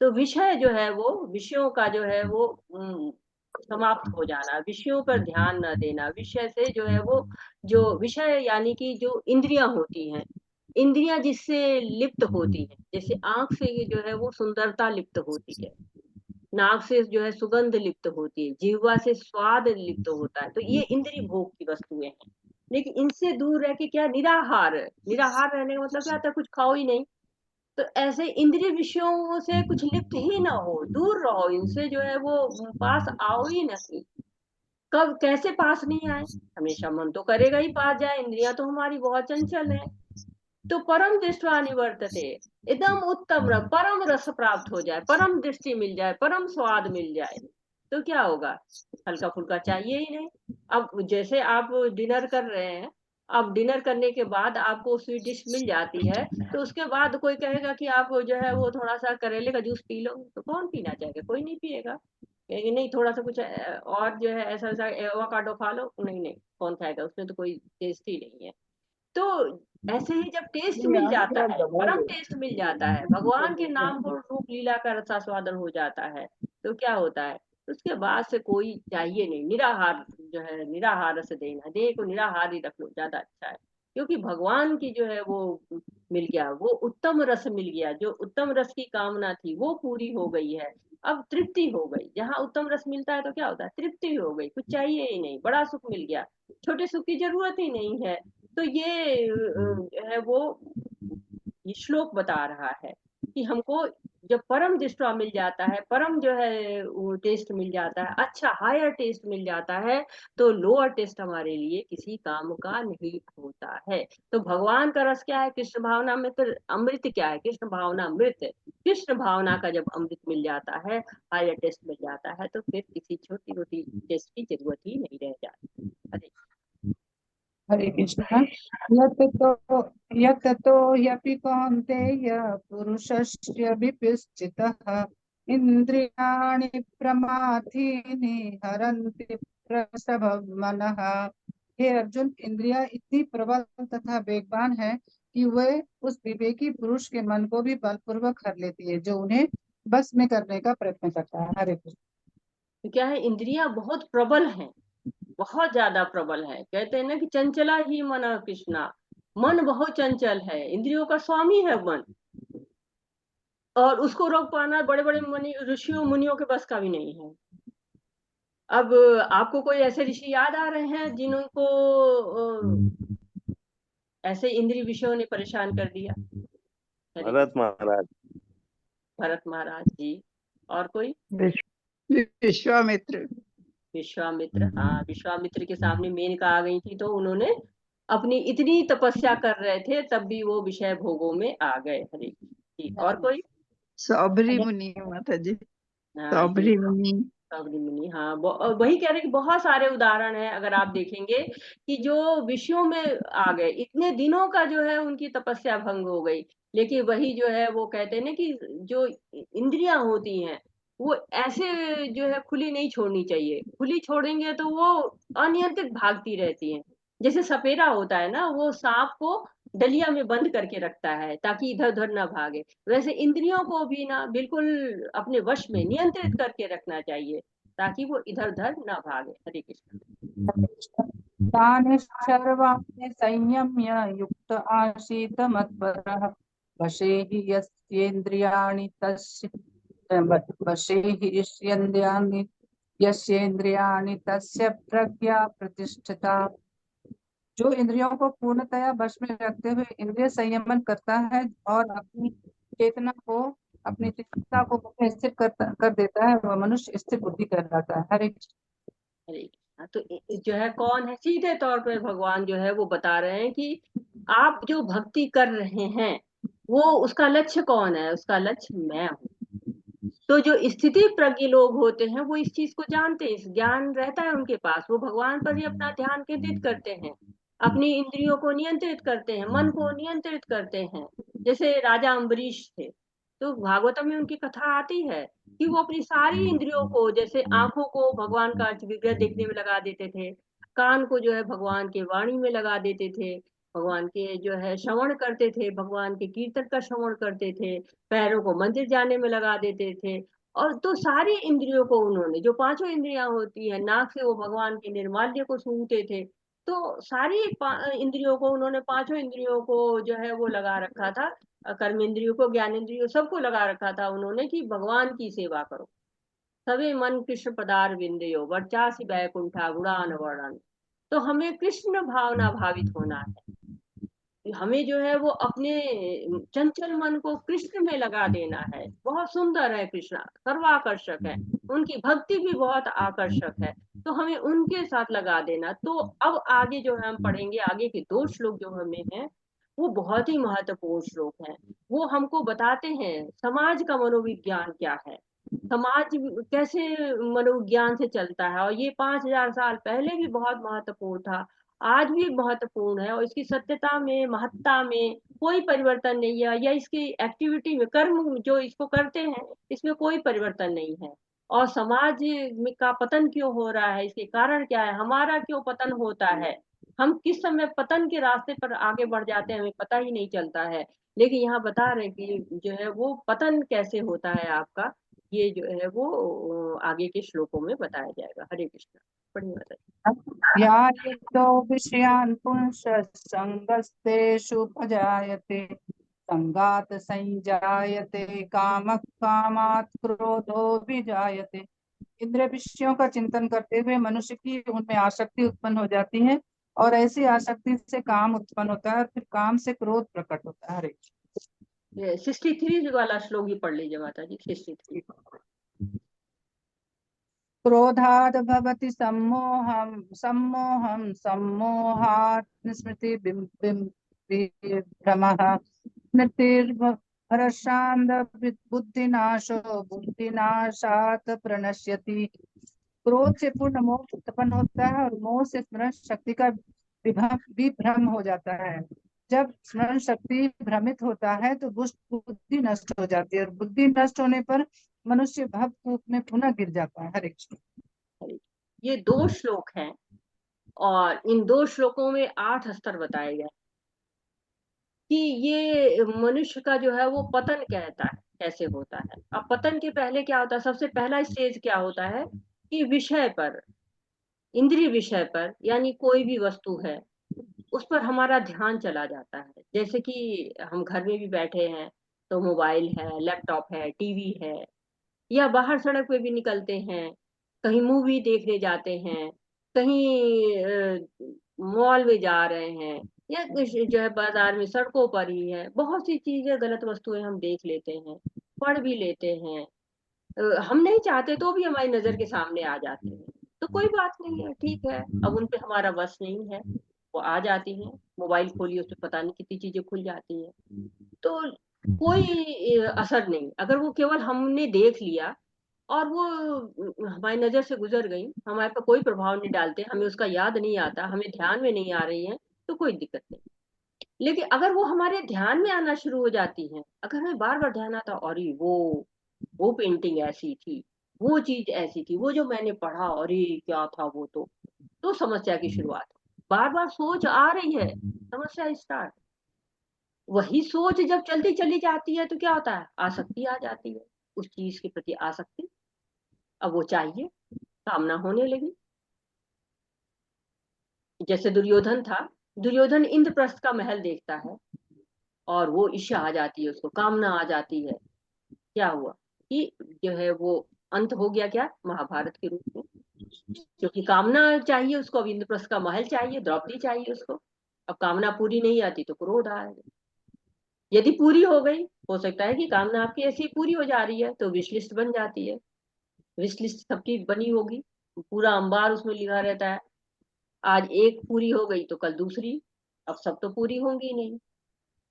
तो विषय जो है वो, विषयों का जो है वो समाप्त हो जाना, विषयों पर ध्यान न देना, विषय से जो है वो, जो विषय यानी कि जो इंद्रियां होती हैं, इंद्रियां जिससे लिप्त होती हैं, जैसे आंख से जो है वो सुंदरता लिप्त होती है, नाक से जो है सुगंध लिप्त होती है, जिह्वा से स्वाद लिप्त होता है, तो ये इंद्रिय भोग की वस्तुएं हैं। लेकिन इनसे दूर रह के क्या, निराहार, निराहार रहने का मतलब क्या होता है, कुछ खाओ ही नहीं। तो ऐसे इंद्रिय विषयों से कुछ लिप्त ही ना हो, दूर रहो इनसे, जो है वो पास आओ ही नहीं। कब कैसे पास नहीं आए, हमेशा मन तो करेगा ही पास जाए, इंद्रियां तो हमारी बहुत चंचल है। तो परम दृष्टवा निवर्तते, एकदम उत्तम परम रस प्राप्त हो जाए, परम दृष्टि मिल जाए, परम स्वाद मिल जाए, तो क्या होगा, हल्का फुल्का चाहिए ही नहीं। अब जैसे आप डिनर कर रहे हैं, अब डिनर करने के बाद आपको स्वीट डिश मिल जाती है, तो उसके बाद कोई कहेगा कि आप जो है वो थोड़ा सा करेले का जूस पी लो, तो कौन पीना चाहेगा, कोई नहीं पिएगा। कहेंगे नहीं थोड़ा सा कुछ और जो है ऐसा ऐसा एवोकाडो खा लो, नहीं नहीं कौन खाएगा, उसमें तो कोई टेस्ट ही नहीं है। तो ऐसे ही जब टेस्ट मिल जाता है, परम टेस्ट मिल जाता है, भगवान के नाम को रूप लीला का रसास्वादन हो जाता है, तो क्या होता है, उसके बाद से कोई चाहिए नहीं, निराहार जो है, निराहार से देना, देह को निराहार ही रख लो, ज्यादा अच्छा है। क्योंकि भगवान की जो है वो मिल गया, वो उत्तम रस मिल गया, जो उत्तम रस की कामना थी वो पूरी हो गई है। अब तृप्ति हो गई, जहाँ उत्तम रस मिलता है तो क्या होता है, तृप्ति हो गई, कुछ चाहिए ही नहीं, बड़ा सुख मिल गया, छोटे सुख की जरूरत ही नहीं है। तो ये है वो, ये श्लोक बता रहा है कि हमको जब परम दृष्टवा मिल जाता है, परम जो है वो टेस्ट मिल जाता है, अच्छा हायर टेस्ट मिल जाता है, तो लोअर टेस्ट हमारे लिए किसी काम का नहीं होता है। तो भगवान का रस क्या है, कृष्ण भावना में, तो अमृत क्या है, कृष्ण भावना अमृत, कृष्ण भावना का जब अमृत मिल जाता है, हायर टेस्ट मिल जाता है, तो फिर किसी छोटी मोटी टेस्ट की जरूरत ही नहीं रह जाती। अरे हरे कृष्ण। यत् तो ह्यपि कौन्तेय पुरुषस्य विपिश्चितः इन्द्रियाणि प्रमाथीनि हरन्ति प्रसभमनः। हे अर्जुन, इंद्रियां इतनी प्रबल तथा वेगवान है कि वे उस विवेकी पुरुष के मन को भी बलपूर्वक हर लेती है, जो उन्हें बस में करने का प्रयत्न करता है। हरे कृष्ण। तो क्या है, इंद्रियां बहुत प्रबल हैं, बहुत ज्यादा प्रबल है, कहते हैं ना कि चंचला ही मन कृष्णा, मन बहुत चंचल है, इंद्रियों का स्वामी है मन, और उसको रोक पाना बड़े बड़े मुनि ऋषियों मुनियों के बस का भी नहीं है। अब आपको कोई ऐसे ऋषि याद आ रहे हैं जिनको ऐसे इंद्रिय विषयों ने परेशान कर दिया? भरत महाराज। भरत महाराज जी, और कोई? विश्वामित्र। विश्वामित्र, हाँ, विश्वामित्र के सामने मेनका आ गई थी, तो उन्होंने अपनी इतनी तपस्या कर रहे थे, तब भी वो विषय भोगों में आ गए। हरे जी, और कोई? सौभरी मुनि माता जी, हाँ जी, सौभरी मुनि। सौभरी मुनि, हाँ, वही कह रहे कि बहुत सारे उदाहरण हैं, अगर आप देखेंगे कि जो विषयों में आ गए, इतने दिनों का जो है उनकी तपस्या भंग हो गई। लेकिन वही जो है वो कहते हैं ना कि जो इंद्रियां होती हैं वो ऐसे जो है खुली नहीं छोड़नी चाहिए, खुली छोड़ेंगे तो वो अनियंत्रित भागती रहती हैं। जैसे सपेरा होता है ना, वो सांप को डलिया में बंद करके रखता है ताकि इधर उधर ना भागे, वैसे इंद्रियों को भी ना बिल्कुल अपने वश में नियंत्रित करके रखना चाहिए, ताकि वो इधर उधर ना भागे। हरे कृष्ण। तानि सर्वाणि संयम्य युक्त आसीत मत्परः वशे हि यस्येन्द्रियाणि तस्य वशे हि यस्येन्द्रियाणि तस्य प्रज्ञा प्रतिष्ठिता। जो इंद्रियों को पूर्णतया वश में रखते हुए इंद्रिय संयमन करता है और अपनी चेतना को, अपनी चिंता को स्थिर कर देता है, वह मनुष्य स्थिर बुद्धि कहलाता है। हरे हरे कृष्ण। तो जो है कौन है, सीधे तौर पर भगवान जो है वो बता रहे हैं कि आप जो भक्ति कर रहे हैं वो उसका लक्ष्य कौन है? उसका लक्ष्य मैं हूँ। तो जो स्थिति प्रज्ञ लोग होते हैं वो इस चीज को जानते हैं, इस ज्ञान रहता है उनके पास, वो भगवान पर ही अपना ध्यान केंद्रित करते हैं, अपनी इंद्रियों को नियंत्रित करते हैं, मन को नियंत्रित करते हैं। जैसे राजा अम्बरीश थे, तो भागवतम में उनकी कथा आती है कि वो अपनी सारी इंद्रियों को, जैसे आंखों को भगवान का विग्रह देखने में लगा देते थे, कान को जो है भगवान के वाणी में लगा देते थे, भगवान के जो है श्रवण करते थे, भगवान के कीर्तन का श्रवण करते थे, पैरों को मंदिर जाने में लगा देते थे। और तो सारी इंद्रियों को उन्होंने, जो पांचों इंद्रियां होती है, नाक से वो भगवान के निर्माल्य को सूंघते थे, तो सारी इंद्रियों को उन्होंने, पांचों इंद्रियों को जो है वो लगा रखा था, कर्म इंद्रियों को, ज्ञान इंद्रियों सबको लगा रखा था उन्होंने कि भगवान की सेवा करो। सवे मन कृष्ण पदार विंदयो वर्चासी बैकुंठा गुणान वर्णन। तो हमें कृष्ण भावना भावित होना है, हमें जो है वो अपने चंचल मन को कृष्ण में लगा देना है। बहुत सुंदर है कृष्ण, सर्वाकर्षक है, उनकी भक्ति भी बहुत आकर्षक है, तो हमें उनके साथ लगा देना। तो अब आगे जो है हम पढ़ेंगे, आगे के 2 श्लोक जो हमें हैं वो बहुत ही महत्वपूर्ण श्लोक हैं। वो हमको बताते हैं समाज का मनोविज्ञान क्या है, समाज कैसे मनोविज्ञान से चलता है, और ये 5000 साल पहले भी बहुत महत्वपूर्ण था, आज भी महत्वपूर्ण है, और इसकी सत्यता में, महत्ता में कोई परिवर्तन नहीं है, या इसकी एक्टिविटी में, कर्म जो इसको करते हैं इसमें कोई परिवर्तन नहीं है। और समाज में का पतन क्यों हो रहा है, इसके कारण क्या है, हमारा क्यों पतन होता है, हम किस समय पतन के रास्ते पर आगे बढ़ जाते हैं हमें पता ही नहीं चलता है। लेकिन यहाँ बता रहे हैं कि जो है वो पतन कैसे होता है आपका, ये जो है वो आगे के श्लोकों में बताया जाएगा। हरे कृष्ण। पढ़िए माता। या युक्तो विषयान् पुंसः संगस्तेषुपजायते संगात् संजायते कामः कामात् क्रोधो विजायते। इंद्रिय विषयों का चिंतन करते हुए मनुष्य की उनमें आसक्ति उत्पन्न हो जाती है, और ऐसी आसक्ति से काम उत्पन्न होता है, और फिर काम से क्रोध प्रकट होता है। हरे कृष्ण। ये 63 वाला श्लोक भी पढ़ लीजिए माता जी, 63। क्रोधाद् भवति सम्मोहं सम्मोहं सम्मोहात् स्मृतिभ्रमः स्मृतिर्भरशान्त बुद्धिनाशो बुद्धिनाशात् प्रणश्यति। क्रोध से पूर्ण मोह उत्पन्न होता है, और मोह से स्मरण शक्ति का विभ्रम हो जाता है। जब स्मरण शक्ति भ्रमित होता है तो बुद्धि नष्ट हो जाती है, और बुद्धि नष्ट होने पर मनुष्य भवकूप में पुनः गिर जाता है। हरे कृष्ण। ये 2 श्लोक हैं, और इन 2 श्लोकों में 8 स्तर बताए गए कि ये मनुष्य का जो है वो पतन कहता है कैसे होता है। अब पतन के पहले क्या होता है, सबसे पहला स्टेज क्या होता है कि विषय पर, इंद्रिय विषय पर, यानी कोई भी वस्तु है उस पर हमारा ध्यान चला जाता है। जैसे कि हम घर में भी बैठे हैं तो मोबाइल है, लैपटॉप है, टीवी है, या बाहर सड़क पे भी निकलते हैं, कहीं मूवी देखने जाते हैं, कहीं मॉल में जा रहे हैं, या जो है बाजार में, सड़कों पर ही है, बहुत सी चीजें, गलत वस्तुएं हम देख लेते हैं, पढ़ भी लेते हैं, हम नहीं चाहते तो भी हमारी नजर के सामने आ जाते हैं। तो कोई बात नहीं है, ठीक है, अब उन पे हमारा वश नहीं है, वो आ जाती हैं। मोबाइल खोलिए उस पर पता नहीं कितनी चीजें खुल जाती हैं, तो कोई असर नहीं, अगर वो केवल हमने देख लिया और वो हमारी नजर से गुजर गई, हमारे पर कोई प्रभाव नहीं डालते, हमें उसका याद नहीं आता, हमें ध्यान में नहीं आ रही है, तो कोई दिक्कत नहीं। लेकिन अगर वो हमारे ध्यान में आना शुरू हो जाती है, अगर हमें बार बार ध्यान आता, अरे वो पेंटिंग ऐसी थी, वो चीज ऐसी थी, वो जो मैंने पढ़ा, अरे क्या था वो, तो समस्या की शुरुआत। बार बार सोच आ रही है, समस्या स्टार्ट। वही सोच जब चलती चली जाती है तो क्या होता है, आसक्ति आ जाती है, उस चीज के प्रति आसक्ति, अब वो चाहिए, कामना होने लगी। जैसे दुर्योधन था, दुर्योधन इंद्रप्रस्थ का महल देखता है और वो ईर्ष्या आ जाती है, उसको कामना आ जाती है। क्या हुआ कि जो है वो अंत हो गया क्या, महाभारत के रूप में, क्योंकि कामना चाहिए उसको, अब इंद्रप्रस्थ का महल चाहिए, द्रौपदी चाहिए उसको। अब कामना पूरी नहीं आती तो क्रोध आएगा, यदि पूरी हो गई, हो सकता है कि कामना आपकी ऐसी पूरी हो जा रही है तो विश लिस्ट बन जाती है, विश लिस्ट सबकी बनी होगी, पूरा अंबार उसमें लिखा रहता है, आज एक पूरी हो गई तो कल दूसरी, अब सब तो पूरी होंगी नहीं।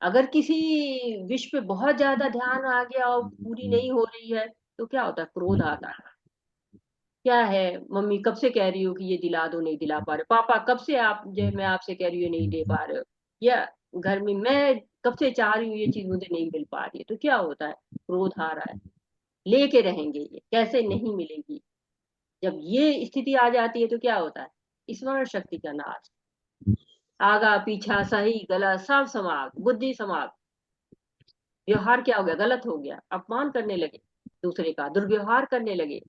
अगर किसी विश पे बहुत ज्यादा ध्यान आ गया और पूरी नहीं हो रही है तो क्या होता है, क्रोध आता है। क्या है, मम्मी कब से कह रही हो कि ये दिला दो, नहीं दिला पा रहे, पापा कब से आप जो है मैं आपसे कह रही हूँ नहीं दे पा रहे हो, या घर में मैं कब से चाह रही हूँ ये चीज मुझे नहीं मिल पा रही है, तो क्या होता है, क्रोध आ रहा है। लेके रहेंगे, ये कैसे नहीं मिलेगी। जब ये स्थिति आ जाती है तो क्या होता है, स्मरण शक्ति का नाश, आगा पीछा सही गलत सब समाप्त, बुद्धि समाप्त। व्यवहार क्या हो गया, गलत हो गया, अपमान करने लगे, दूसरे का दुर्व्यवहार करने लगे।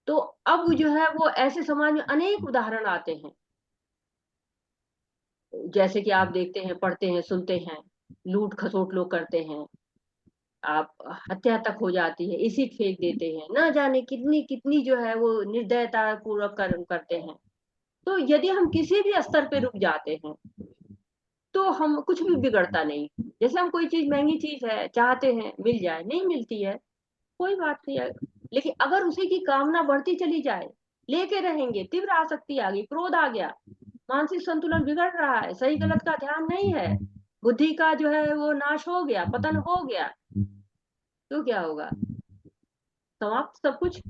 तो अब जो है वो ऐसे समाज में अनेक उदाहरण आते हैं, जैसे कि आप देखते हैं, पढ़ते हैं, सुनते हैं, लूट खसोट लोग करते हैं, आप हत्या तक हो जाती है, एसिड फेंक देते हैं, ना जाने कितनी कितनी जो है वो निर्दयता पूर्वक करते हैं। तो यदि हम किसी भी स्तर पे रुक जाते हैं तो हम कुछ भी बिगड़ता नहीं। जैसे हम कोई चीज, महंगी चीज है, चाहते हैं मिल जाए, नहीं मिलती है, कोई बात नहीं है, लेकिन अगर उसी की कामना बढ़ती चली जाए, लेके रहेंगे, तीव्र आसक्ति आ गई, क्रोध आ गया, मानसिक संतुलन बिगड़ रहा है, सही गलत का ध्यान नहीं है, बुद्धि का जो है वो नाश हो गया, पतन हो गया, तो क्या होगा, समाप्त सब कुछ।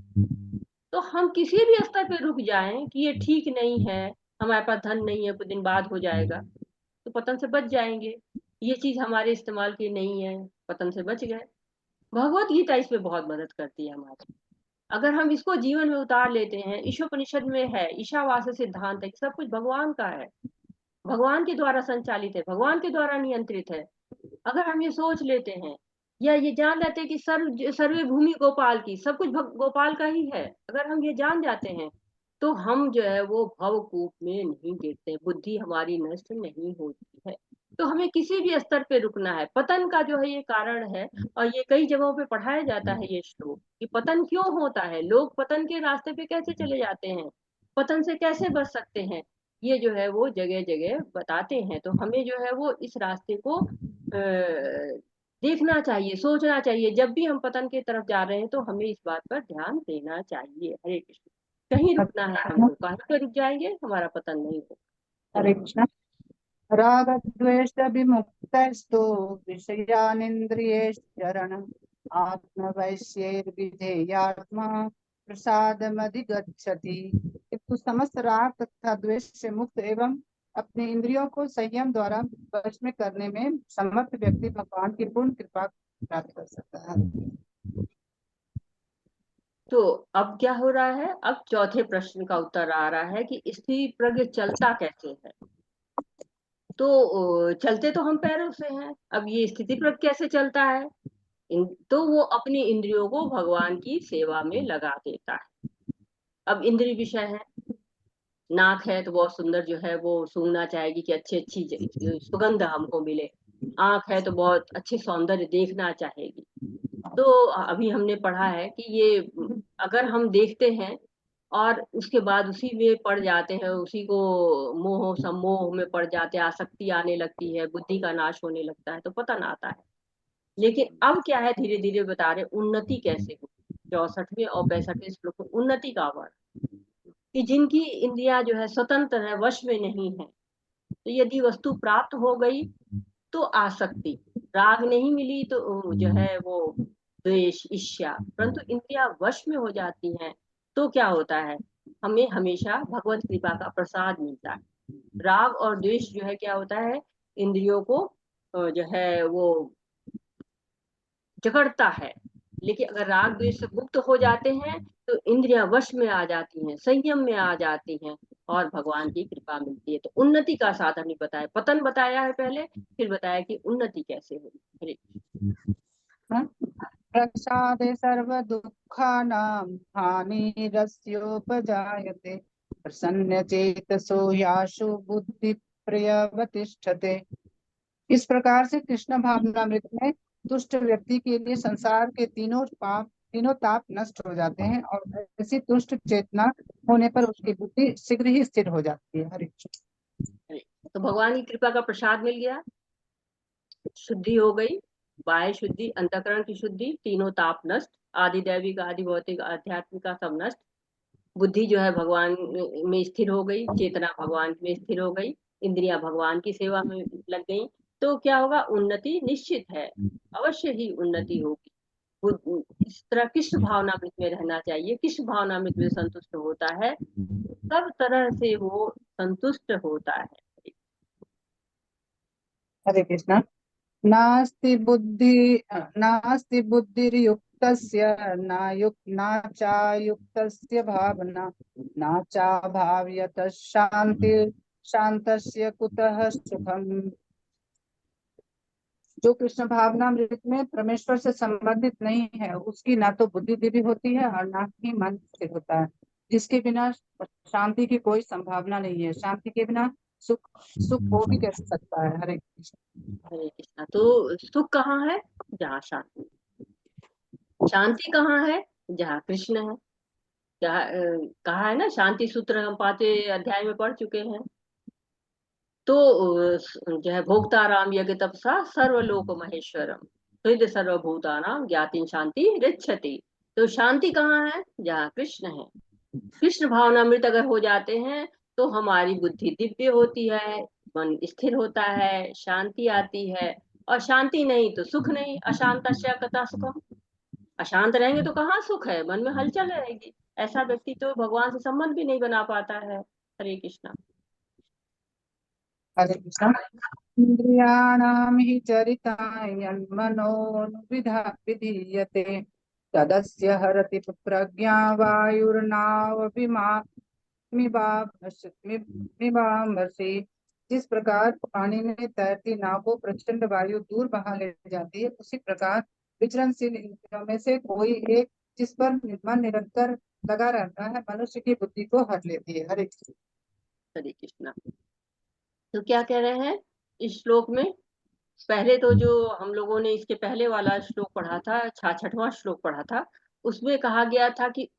तो हम किसी भी स्तर पे रुक जाएं कि ये ठीक नहीं है, हमारे पास धन नहीं है, कुछ दिन बाद हो जाएगा, तो पतन से बच जाएंगे। ये चीज हमारे इस्तेमाल की नहीं है, पतन से बच गए। भगवत गीता इसमें बहुत मदद करती है हमारी। अगर हम इसको जीवन में उतार लेते हैं, ईशोपनिषद में है, ईशावास्य सिद्धांत है कि सब कुछ भगवान का है, भगवान के द्वारा संचालित है, भगवान के द्वारा नियंत्रित है। अगर हम ये सोच लेते हैं या ये जान लेते हैं कि सर्वे भूमि गोपाल की, सब कुछ गोपाल का ही है, अगर हम ये जान जाते हैं तो हम जो है वो भवकूप में नहीं गिरते, बुद्धि हमारी नष्ट नहीं होती है। तो हमें किसी भी स्तर पे रुकना है। पतन का जो है ये कारण है, और ये कई जगहों पे पढ़ाया जाता है ये श्लोक कि पतन क्यों होता है, लोग पतन के रास्ते पे कैसे चले जाते हैं, पतन से कैसे बच सकते हैं, ये जो है वो जगह जगह बताते हैं। तो हमें जो है वो इस रास्ते को देखना चाहिए, सोचना चाहिए, जब भी हम पतन की तरफ जा रहे हैं तो हमें इस बात पर ध्यान देना चाहिए। हरे कृष्ण। कहीं रुकना है हमको, कहीं पे रुक जाएंगे हमारा पतन नहीं होगा। हरे कृष्ण। राग द्वेष विमुक्तस्तु विषयानिन्द्रियैश्चरणम् आत्मवैश्यैर्विधेयात्मा प्रसादमधिगच्छति। किंतु समस्त राग तथा द्वेष से मुक्त एवं अपने इंद्रियों को संयम द्वारा वश में करने में समर्थ व्यक्ति भगवान की पूर्ण कृपा प्राप्त कर सकता है। तो अब क्या हो रहा है, अब चौथे प्रश्न का उत्तर आ रहा है कि स्थिर प्रज्ञ चलता कैसे है। तो चलते तो हम पैरों से हैं, अब ये स्थिति प्रज्ञ कैसे चलता है, तो वो अपनी इंद्रियों को भगवान की सेवा में लगा देता है। अब इंद्रिय विषय है, नाक है तो बहुत सुंदर जो है वो सूंघना चाहेगी कि अच्छी अच्छी सुगंध हमको मिले, आंख है तो बहुत अच्छे सौंदर्य देखना चाहेगी। तो अभी हमने पढ़ा है कि ये अगर हम देखते हैं और उसके बाद उसी में पड़ जाते हैं, उसी को मोह सम्मोह में पड़ जाते हैं, आसक्ति आने लगती है, बुद्धि का नाश होने लगता है, तो पतन आता है। लेकिन अब क्या है, धीरे धीरे बता रहे उन्नति कैसे हो। 64वें और 65वें श्लोक में उन्नति का वर्ण कि जिनकी इंद्रियां जो है स्वतंत्र है, वश में नहीं है, तो यदि वस्तु प्राप्त हो गई तो आसक्ति, राग नहीं मिली तो जो है वो द्वेष ईर्ष्या, परंतु इंद्रियां वश में हो जाती हैं तो क्या होता है, हमें हमेशा भगवत कृपा का प्रसाद मिलता है। राग और द्वेष जो है क्या होता है, इंद्रियों को जो है वो जकड़ता है। लेकिन अगर राग द्वेष से मुक्त हो जाते हैं तो इंद्रियां वश में आ जाती हैं, संयम में आ जाती हैं और भगवान की कृपा मिलती है। तो उन्नति का साधन ही बताया, पतन बताया है पहले, फिर बताया कि उन्नति कैसे होगी। हरे प्रसादे सर्व दुःखानां हानिरस्योपजायते प्रसन्न चेतसो याशु बुद्धि प्रियवतिष्ठते। इस प्रकार से कृष्ण भावनामृत में तुष्ट व्यक्ति के लिए संसार के तीनों ताप नष्ट हो जाते हैं और ऐसी तुष्ट चेतना होने पर उसकी बुद्धि शीघ्र ही स्थिर हो जाती है। हरे कृष्ण। तो भगवान की कृपा का प्रसाद मिल गया, शुद्धि हो गई, बाह्य शुद्धि, अंतःकरण की शुद्धि, तीनों ताप नष्ट, आदि दैविक आदि भौतिक आध्यात्मिक का सब नष्ट, बुद्धि जो है भगवान में स्थिर हो गई, चेतना भगवान में स्थिर हो गई, इंद्रियां भगवान की सेवा में लग गई, तो क्या होगा, उन्नति निश्चित है, अवश्य ही उन्नति होगी। इस तरह कृष्ण भावनामृत में रहना चाहिए। कृष्ण भावनामृत में संतुष्ट होता है, सब तरह से वो संतुष्ट होता है। हरे कृष्णा। नास्ति बुद्धिर्युक्तस्य न चायुक्तस्य भावना न चाभाव्यतः शान्तस्य कुतः सुखम्। जो कृष्ण भावनामृत में परमेश्वर से संबंधित नहीं है, उसकी ना तो बुद्धि दिव्य होती है और ना ही मन स्थिर होता है, जिसके बिना शांति की कोई संभावना नहीं है। शांति के बिना सुख हो भी कैसे सकता है। हरे कृष्ण। हरे कृष्णा। तो सुख कहाँ है? जहाँ शांति। शांति कहाँ है? जहाँ कृष्ण है। कहा है ना, शांति सूत्र हम 5वें अध्याय में पढ़ चुके हैं। तो जो है, भोक्ताराम यज्ञ तपसा सर्वलोक महेश्वरम हृदय सर्वभूतानां ज्ञाति शांति रिच्छति। तो शांति कहाँ है? जहाँ कृष्ण है। कृष्ण भावनामृत अगर हो जाते हैं तो हमारी बुद्धि दिव्य होती है, मन स्थिर होता है, शांति आती है। और शांति नहीं तो सुख नहीं। अशांतस्य कतः सुखम। अशांत रहेंगे तो कहाँ सुख है, मन में हलचल रहेगी। ऐसा व्यक्ति तो भगवान से संबंध भी नहीं बना पाता है। हरे कृष्णा। हरे कृष्ण। इंद्रियाणाम हि चरितायन्मनोनुविधा विधीयते तदस्य हरति प्रज्ञा वायुर्नावमिवाम्भसि। जिस प्रकार पानी में तैरती नाव को प्रचंड वायु दूर बहा ले जाती है, उसी प्रकार विचरणशील इंद्रियों में से कोई एक जिस पर मन निरंतर लगा रहता है, मनुष्य की बुद्धि को हर लेती है। हरे कृष्ण। हरे कृष्णा। तो क्या कह रहे हैं इस श्लोक में? पहले तो जो हम लोगों ने इसके पहले वाला श्लोक पढ़ा था, 66वां श्लोक पढ़ा था, उसमें कहा गया था कि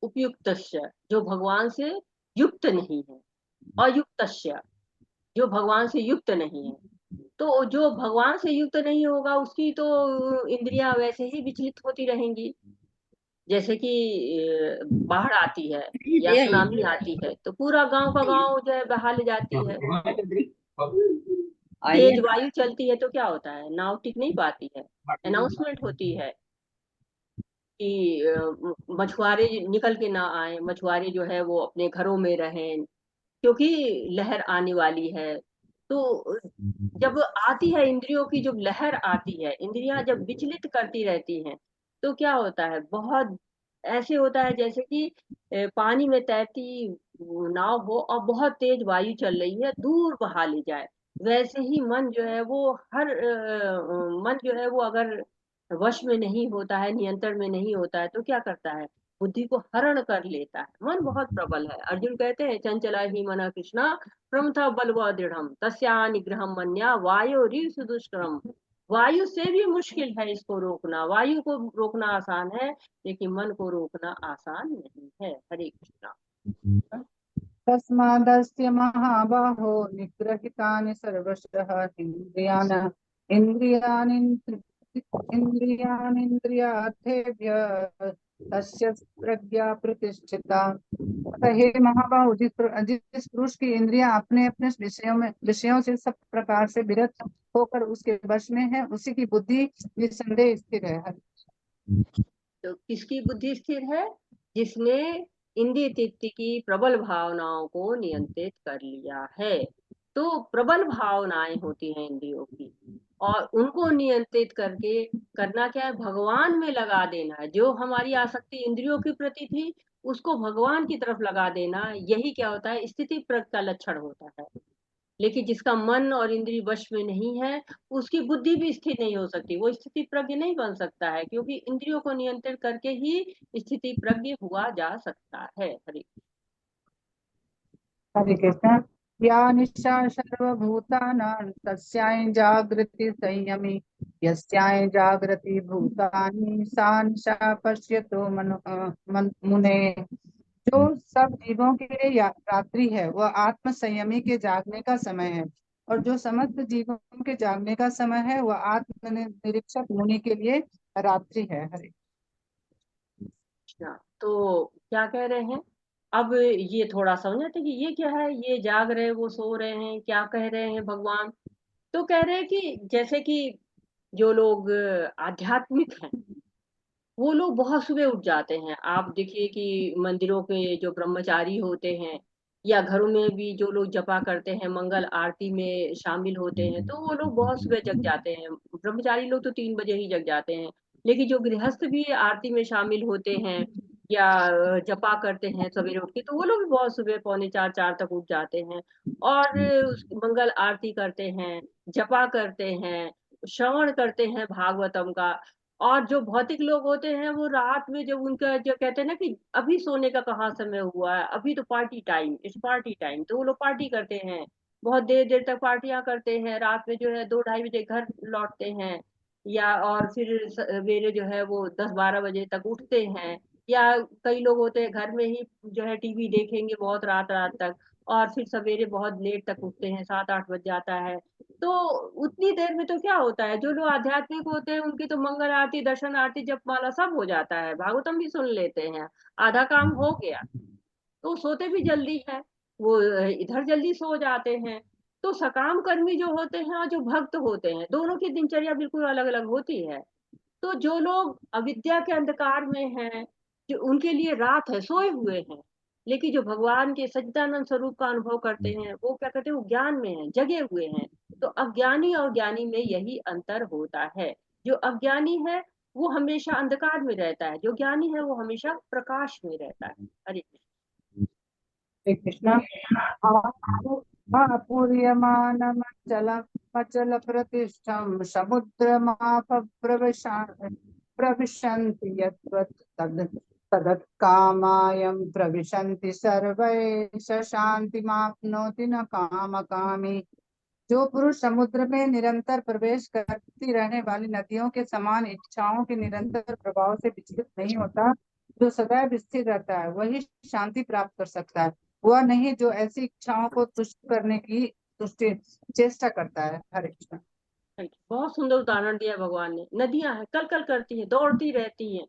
उपयुक्तस्य, जो भगवान से युक्त नहीं है, अयुक्तस्य, जो भगवान से युक्त नहीं है। तो जो भगवान से युक्त नहीं होगा उसकी तो इंद्रियां वैसे ही विचलित होती रहेंगी। जैसे कि बाढ़ आती है या सुनामी आती है तो पूरा गांव का गांव जो है बहा ले जाती है। तेज वायु चलती है तो क्या होता है, नाव टिक नहीं पाती है। अनाउंसमेंट होती है कि मछुआरे निकल के ना आए, मछुआरे जो है वो अपने घरों में रहें, क्योंकि लहर आने वाली है। तो जब आती है, इंद्रियों की जब लहर आती है, इंद्रियां जब विचलित करती रहती हैं, तो क्या होता है, बहुत ऐसे होता है जैसे कि पानी में तैरती नाव हो और बहुत तेज वायु चल रही है, दूर बहा ले जाए। वैसे ही मन जो है वो मन जो है वो अगर वश में नहीं होता है, नियंत्रण में नहीं होता है, तो क्या करता है, बुद्धि को हरण कर लेता है। मन बहुत प्रबल है। अर्जुन कहते हैं, चंचला ही मना कृष्णा प्रमथा बलवा दृढ़ तस्या निग्रहम मन्या वायु रीव दुष्करम। वायु से भी मुश्किल है इसको रोकना। वायु को रोकना आसान है, लेकिन मन को रोकना आसान नहीं है। हरे कृष्णा। तस्मादस्य महाबाहो निग्रहितानि सर्वशः इन्द्रियाणीन्द्रियार्थेभ्यः तस्य प्रज्ञा प्रतिष्ठिता। हे महाबाहु, जिस पुरुष की इंद्रियां अपने अपने विषयों से सब प्रकार से विरत होकर उसके वश में है, उसी की बुद्धि निसंदेह स्थिर है। तो किसकी बुद्धि स्थिर है? जिसने इंद्रिय तृप्ति की प्रबल भावनाओं को नियंत्रित कर लिया है। तो प्रबल भावनाएं होती हैं इंद्रियों की, और उनको नियंत्रित करके करना क्या है, भगवान में लगा देना है। जो हमारी आसक्ति इंद्रियों के प्रति थी, उसको भगवान की तरफ लगा देना। यही क्या होता है, स्थिति प्रज्ञ का लक्षण होता है। लेकिन जिसका मन और इंद्रिय वश में नहीं है, उसकी बुद्धि भी स्थिर नहीं हो सकती, वो स्थिति प्रज्ञ नहीं बन सकता है, क्योंकि इंद्रियों को नियंत्रित करके ही स्थिति प्रज्ञ हुआ जा सकता है। हरे हरे कृष्ण। या निशा सर्वभूतानां तस्यां जागृति संयमी यस्यां जागृति भूतानि सा निशा पश्यतो मुने। जो सब जीवों के लिए रात्रि है, वह आत्म संयमी के जागने का समय है, और जो समस्त जीवों के जागने का समय है, वह आत्म निरीक्षक मुनि के लिए रात्रि है। हरे कृष्णा। तो क्या कह रहे हैं, अब ये थोड़ा समझ थे कि ये क्या है, ये जाग रहे वो सो रहे हैं, क्या कह रहे हैं भगवान। तो कह रहे हैं कि जैसे कि जो लोग आध्यात्मिक हैं वो लोग बहुत सुबह उठ जाते हैं। आप देखिए कि मंदिरों के जो ब्रह्मचारी होते हैं या घरों में भी जो लोग जपा करते हैं, मंगल आरती में शामिल होते हैं, तो वो लोग बहुत सुबह जग जाते हैं। ब्रह्मचारी लोग तो 3 बजे ही जग जाते हैं, लेकिन जो गृहस्थ भी आरती में शामिल होते हैं या जपा करते हैं सवेरे उठ के, तो वो लोग भी बहुत सुबह पौने 4 4 तक उठ जाते हैं और मंगल आरती करते हैं, जपा करते हैं, श्रवण करते हैं भागवतम का। और जो भौतिक लोग होते हैं वो रात में जब उनका जो कहते हैं ना कि अभी सोने का कहाँ समय हुआ है, अभी तो party time, it's party time, तो वो लोग पार्टी करते हैं, बहुत देर देर तक पार्टियां करते हैं, रात में जो है 2 ढाई बजे घर लौटते हैं, या और फिर सवेरे जो है वो 10 12 बजे तक उठते हैं। या कई लोग होते हैं घर में ही जो है टीवी देखेंगे बहुत रात रात तक, और फिर सवेरे बहुत लेट तक उठते हैं, 7 8 बज जाता है। तो उतनी देर में तो क्या होता है, जो लोग आध्यात्मिक होते हैं उनकी तो मंगल आरती, दर्शन आरती, जपमाला सब हो जाता है, भागवतम भी सुन लेते हैं, आधा काम हो गया। तो सोते भी जल्दी है, वो इधर जल्दी सो जाते हैं। तो सकाम कर्मी जो होते हैं और जो भक्त होते हैं, दोनों की दिनचर्या बिल्कुल अलग अलग होती है। तो जो लोग अविद्या के अंधकार में हैं, जो उनके लिए रात है, सोए हुए हैं। लेकिन जो भगवान के सच्चिदानंद स्वरूप का अनुभव करते हैं, वो क्या कहते हैं, वो ज्ञान में हैं, जगे हुए हैं। तो अज्ञानी और ज्ञानी में यही अंतर होता है। जो अज्ञानी है वो हमेशा अंधकार में रहता है, जो ज्ञानी है वो हमेशा प्रकाश में रहता है। हरे हरे कृष्णा। आपूर्यमानमचल प्रतिष्ठम समुद्रमाप प्रविशन्ति यत्त्वत् तदत्कामायं प्रविशन्ति सर्वे स शान्तिमाप्नोति न कामकामी। जो पुरुष समुद्र में निरंतर प्रवेश करती रहने वाली नदियों के समान इच्छाओं के निरंतर प्रभाव से विचलित नहीं होता, जो सदैव स्थिर रहता है, वही शांति प्राप्त कर सकता है। वह नहीं जो ऐसी इच्छाओं को तुष्ट करने की तुष्टि चेष्टा करता है। हरे कृष्ण। बहुत सुंदर उदाहरण दिया भगवान ने। नदियां हैं, कल कल करती हैं, दौड़ती रहती हैं,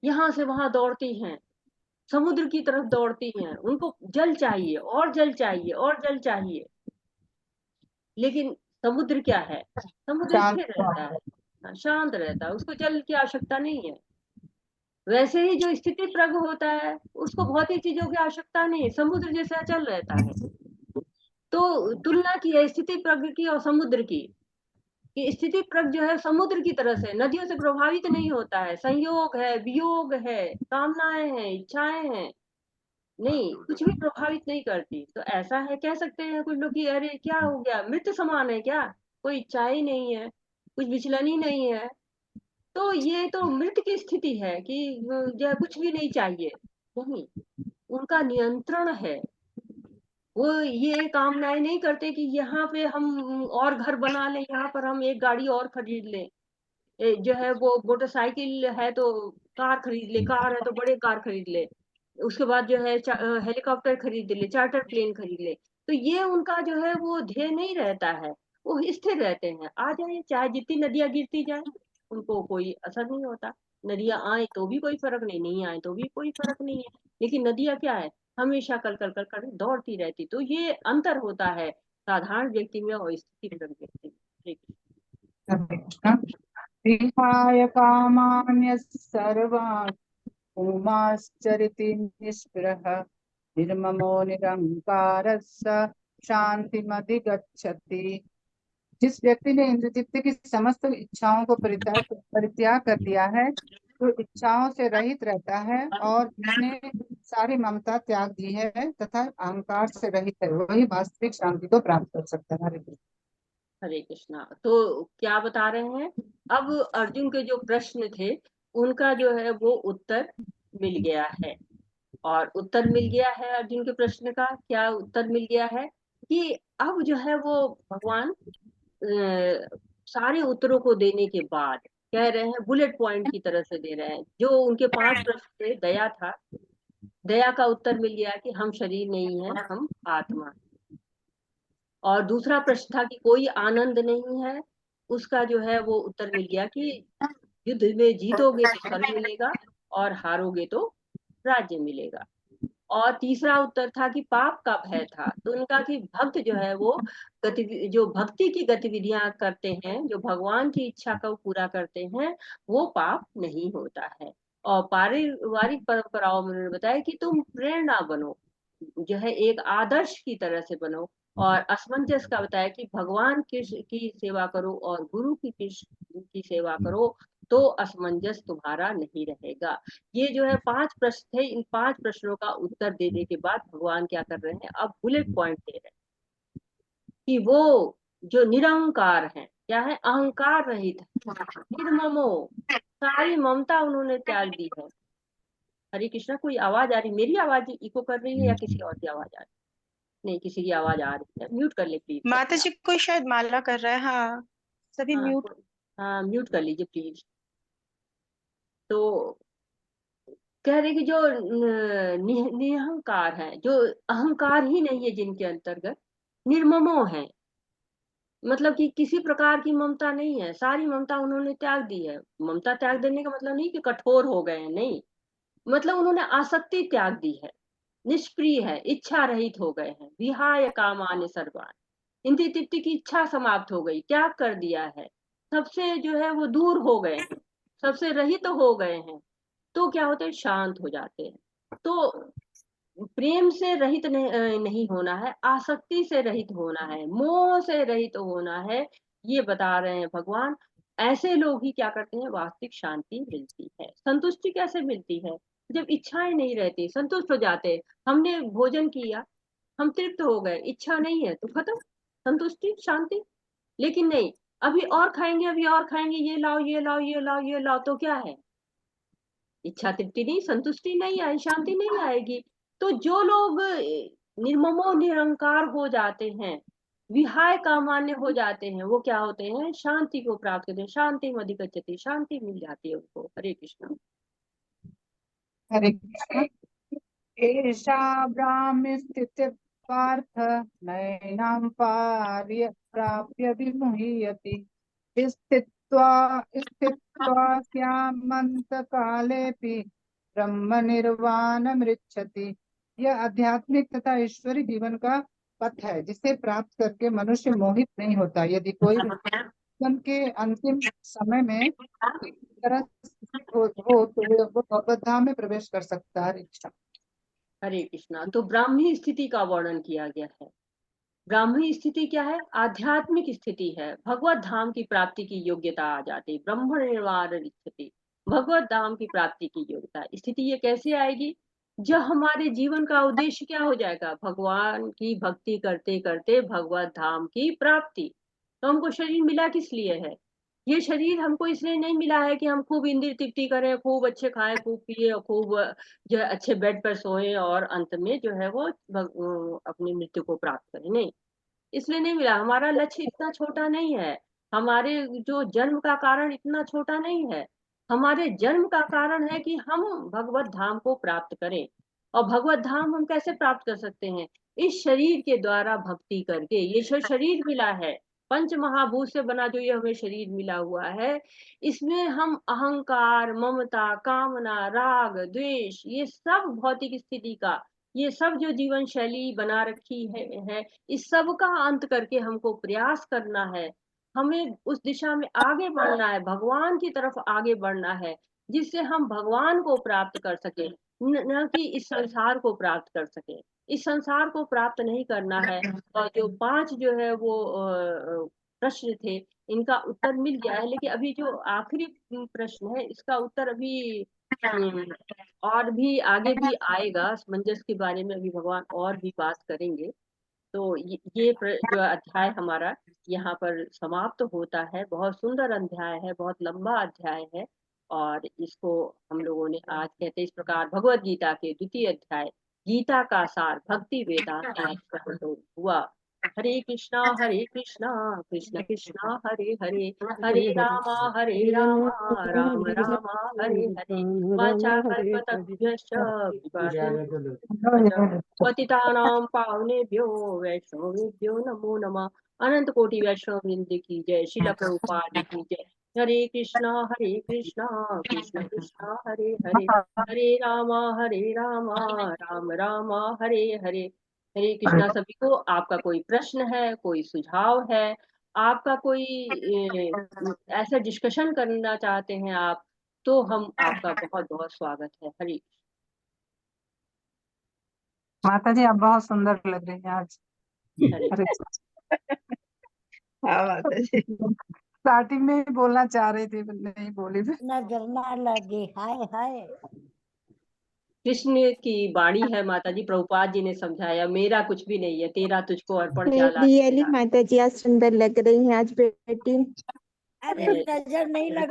यहाँ से वहां दौड़ती हैं, समुद्र की तरफ दौड़ती हैं, उनको जल चाहिए और जल चाहिए और जल चाहिए। लेकिन समुद्र क्या है, समुद्र शांत स्थिर रहता है, शांत रहता है, उसको जल की आवश्यकता नहीं है। वैसे ही जो स्थिति प्रज्ञ होता है उसको भौतिक चीजों की आवश्यकता नहीं है, समुद्र जैसे अचल रहता है। तो तुलना की है स्थिति प्रज्ञ की और समुद्र की, कि स्थिति प्रज्ञ जो है समुद्र की तरह से नदियों से प्रभावित नहीं होता है। संयोग है, वियोग है, कामनाएं हैं, इच्छाएं हैं, नहीं, कुछ भी प्रभावित नहीं करती। तो ऐसा है, कह सकते हैं कुछ लोग कि अरे क्या हो गया, मृत समान है क्या, कोई इच्छा ही नहीं है, कुछ विचलन ही नहीं है। तो ये तो मृत की स्थिति है कि जो कुछ भी नहीं चाहिए। नहीं, उनका नियंत्रण है। वो ये कामनाएं नहीं करते कि यहाँ पे हम और घर बना लें, यहाँ पर हम एक गाड़ी और खरीद लें, जो है वो मोटरसाइकिल है तो कार खरीद ले, कार है तो बड़े कार खरीद ले, उसके बाद जो है हेलीकॉप्टर खरीद ले, चार्टर प्लेन खरीद ले। तो ये उनका जो है वो ध्येय नहीं रहता है, वो स्थिर रहते हैं। आ जाए चाहे जितनी नदियां गिरती जाए, उनको कोई असर नहीं होता। नदियां आए तो भी कोई फर्क नहीं, नहीं आए तो भी कोई फर्क नहीं है। लेकिन नदियां क्या है, हमेशा कल कल कल कर दौड़ती रहती। तो ये अंतर होता है साधारण व्यक्ति में और स्थिति व्यक्ति में। ठीक है। हरे कृष्ण। विहाय कामान्य सर्वान् पुमाश्चरिति निःस्पृहः निर्ममो निरंकार शांतिमधिगच्छति। जिस व्यक्ति ने इंद्रजित्त की समस्त इच्छाओं को परित्याग कर दिया है, तो इच्छाओं से रहित रहता है, और जिसने सारी ममता त्याग दी है तथा अहंकार से रहित है, वही वास्तविक शांति को प्राप्त कर सकता है। हरे कृष्ण। हरे कृष्णा। तो क्या बता रहे हैं, अब अर्जुन के जो प्रश्न थे उनका जो है वो उत्तर मिल गया है। और उत्तर मिल गया है अर्जुन के प्रश्न का, क्या उत्तर मिल गया है कि अब जो है वो भगवान सारे उत्तरों को देने के बाद कह रहे हैं, बुलेट पॉइंट की तरह से दे रहे हैं। जो उनके 5 प्रश्न थे, दया था, दया का उत्तर मिल गया कि हम शरीर नहीं है, हम आत्मा हैं। और दूसरा प्रश्न था कि कोई आनंद नहीं है, उसका जो है वो उत्तर मिल गया कि युद्ध में जीतोगे तो स्वर्ग मिलेगा और हारोगे तो राज्य मिलेगा। और तीसरा उत्तर था कि पाप का भय था। तो उनका कि भक्त जो है वो जो भक्ति की गतिविधियां करते हैं, जो भगवान की इच्छा को पूरा करते हैं, वो पाप नहीं होता है। और पारिवारिक परंपराओं में उन्होंने बताया कि तुम प्रेरणा बनो, जो है एक आदर्श की तरह से बनो। और असमंजस का बताया कि भगवान की सेवा करो और गुरु की सेवा करो, तो असमंजस तुम्हारा नहीं रहेगा। ये जो है 5 प्रश्न थे। इन 5 प्रश्नों का उत्तर देने के बाद भगवान क्या कर रहे हैं, अब बुलेट पॉइंट दे रहे हैं कि वो जो निरंकार है, क्या है, अहंकार रहित है, निर्ममो, सारी ममता उन्होंने त्याग दी है। हरे कृष्णा, कोई आवाज आ रही, मेरी आवाज इको कर रही है या किसी और की आवाज आ रही है? नहीं, किसी की आवाज आ रही है, म्यूट कर ले प्लीज। माता जी कोई शायद माला कर रहा है। हाँ, सभी हाँ म्यूट। हाँ, म्यूट कर लीजिए प्लीज। तो कह रहे कि जो निहंकार है, जो अहंकार ही नहीं है जिनके अंतर्गत, निर्ममो है, मतलब कि किसी प्रकार की ममता नहीं है, सारी ममता उन्होंने त्याग दी है। ममता त्याग देने का मतलब नहीं कि कठोर हो गए हैं, नहीं, मतलब उन्होंने आसक्ति त्याग दी है, निष्क्रिय है, इच्छा रहित हो गए हैं। विहाय कामानि सर्वान्, इंद्रिय तृप्ति की इच्छा समाप्त हो गई, त्याग कर दिया है, सबसे जो है वो दूर हो गए हैं, सबसे रहित हो गए हैं। तो क्या होते हैं, शांत हो जाते हैं। तो प्रेम से रहित नहीं होना है, आसक्ति से रहित होना है, मोह से रहित होना है, ये बता रहे हैं भगवान। ऐसे लोग ही क्या करते हैं, वास्तविक शांति मिलती है। संतुष्टि कैसे मिलती है, जब इच्छाएं नहीं रहती, संतुष्ट हो जाते हैं। हमने भोजन किया, हम तृप्त हो गए, इच्छा नहीं है तो खत्म, संतुष्टि, शांति। लेकिन नहीं, अभी और खाएंगे, अभी और खाएंगे, ये लाओ ये लाओ ये लाओ ये लाओ, तो क्या है, इच्छा तृप्ति नहीं, संतुष्टि नहीं आई, शांति नहीं आएगी। तो जो लोग निर्ममो निरंकार हो जाते हैं, विहाय कामान्य हो जाते हैं, वो क्या होते हैं, शांति को प्राप्त करते हैं। शांति अधिगच्छति, शांति मिल जाती है उनको। हरे कृष्ण। हरे कृष्ण। एषा ब्राह्मी स्थिति पार्थ नैनां पार्य प्राप्य विमुह्यति स्थित्वा स्यामन्तकालेऽपि ब्रह्म निर्वाणमृच्छति। यह आध्यात्मिक तथा ईश्वरी जीवन का पथ है, जिसे प्राप्त करके मनुष्य मोहित नहीं होता। यदि कोई जीवन के अंतिम समय में इस तरह हो तो वो भगवत धाम में प्रवेश कर सकता है। हरे कृष्णा। तो ब्राह्मी स्थिति का वर्णन किया गया है। ब्राह्मी स्थिति क्या है, आध्यात्मिक स्थिति है, भगवत धाम की प्राप्ति की योग्यता आ जाती, ब्रह्म निर्वाण स्थिति, भगवत धाम की प्राप्ति की योग्यता स्थिति। ये कैसे आएगी, जब हमारे जीवन का उद्देश्य क्या हो जाएगा, भगवान की भक्ति करते करते भगवत धाम की प्राप्ति। तो हमको शरीर मिला किस लिए है, ये शरीर हमको इसलिए नहीं मिला है कि हम खूब इंद्रिय तृप्ति करें, खूब अच्छे खाएं, खूब पिए और खूब जो है अच्छे बेड पर सोए और अंत में जो है वो अपनी मृत्यु को प्राप्त करें, नहीं, इसलिए नहीं मिला। हमारा लक्ष्य इतना छोटा नहीं है, हमारे जो जन्म का कारण इतना छोटा नहीं है। हमारे जन्म का कारण है कि हम भगवत धाम को प्राप्त करें। और भगवत धाम हम कैसे प्राप्त कर सकते हैं, इस शरीर के द्वारा भक्ति करके। ये जो शरीर मिला है, पंच महाभूत से बना जो ये हमें शरीर मिला हुआ है, इसमें हम अहंकार, ममता, कामना, राग, द्वेष, ये सब भौतिक स्थिति का, ये सब जो जीवन शैली बना रखी है, इस सब का अंत करके हमको प्रयास करना है। हमें उस दिशा में आगे बढ़ना है, भगवान की तरफ आगे बढ़ना है, जिससे हम भगवान को प्राप्त कर सके, न कि इस संसार को प्राप्त कर सके। इस संसार को प्राप्त नहीं करना है। और जो 5 जो है वो प्रश्न थे, इनका उत्तर मिल गया है। लेकिन अभी जो आखिरी प्रश्न है, इसका उत्तर अभी और भी आगे भी आएगा। असमंजस के बारे में अभी भगवान और भी बात करेंगे। तो ये जो अध्याय हमारा यहाँ पर समाप्त होता है। बहुत सुंदर अध्याय है, बहुत लंबा अध्याय है। और इसको हम लोगों ने आज कहते इस प्रकार भगवत गीता के द्वितीय अध्याय, गीता का सार भक्ति वेदांत हुआ। हरे कृष्णा कृष्ण कृष्णा हरे हरे, हरे रामा राम राम हरे हरे। वाचा कल्पतरुभ्यश्च पतितानां पावनेभ्यो वैष्णवेभ्यो नमो नमः। अनंत कोटि वैष्णव वृंद की जय, शिला प्रभुपाद की जय। हरे कृष्णा कृष्ण कृष्ण हरे हरे, हरे रामा राम राम हरे हरे। हरे कृष्णा सभी को। आपका कोई प्रश्न है, कोई सुझाव है, आपका कोई ऐसा डिस्कशन करना चाहते हैं आप, तो हम आपका बहुत बहुत स्वागत है। हरे माता जी आप बहुत सुंदर लग रही हैं आज। हरे अरे हाँ माता जी। स्टार्टिंग में ही बोलना चाह रही थी, नहीं बोली मैं। नजर ना लगे, हाय हाय। कृष्ण की वाणी है माता जी, प्रभुपाद जी ने समझाया, मेरा कुछ भी नहीं है, तेरा तुझको अर्पण क्या लागे रियली तेरा। माता जी आज सुंदर लग रही हैं आज बेटी। अरे नजर नहीं लगा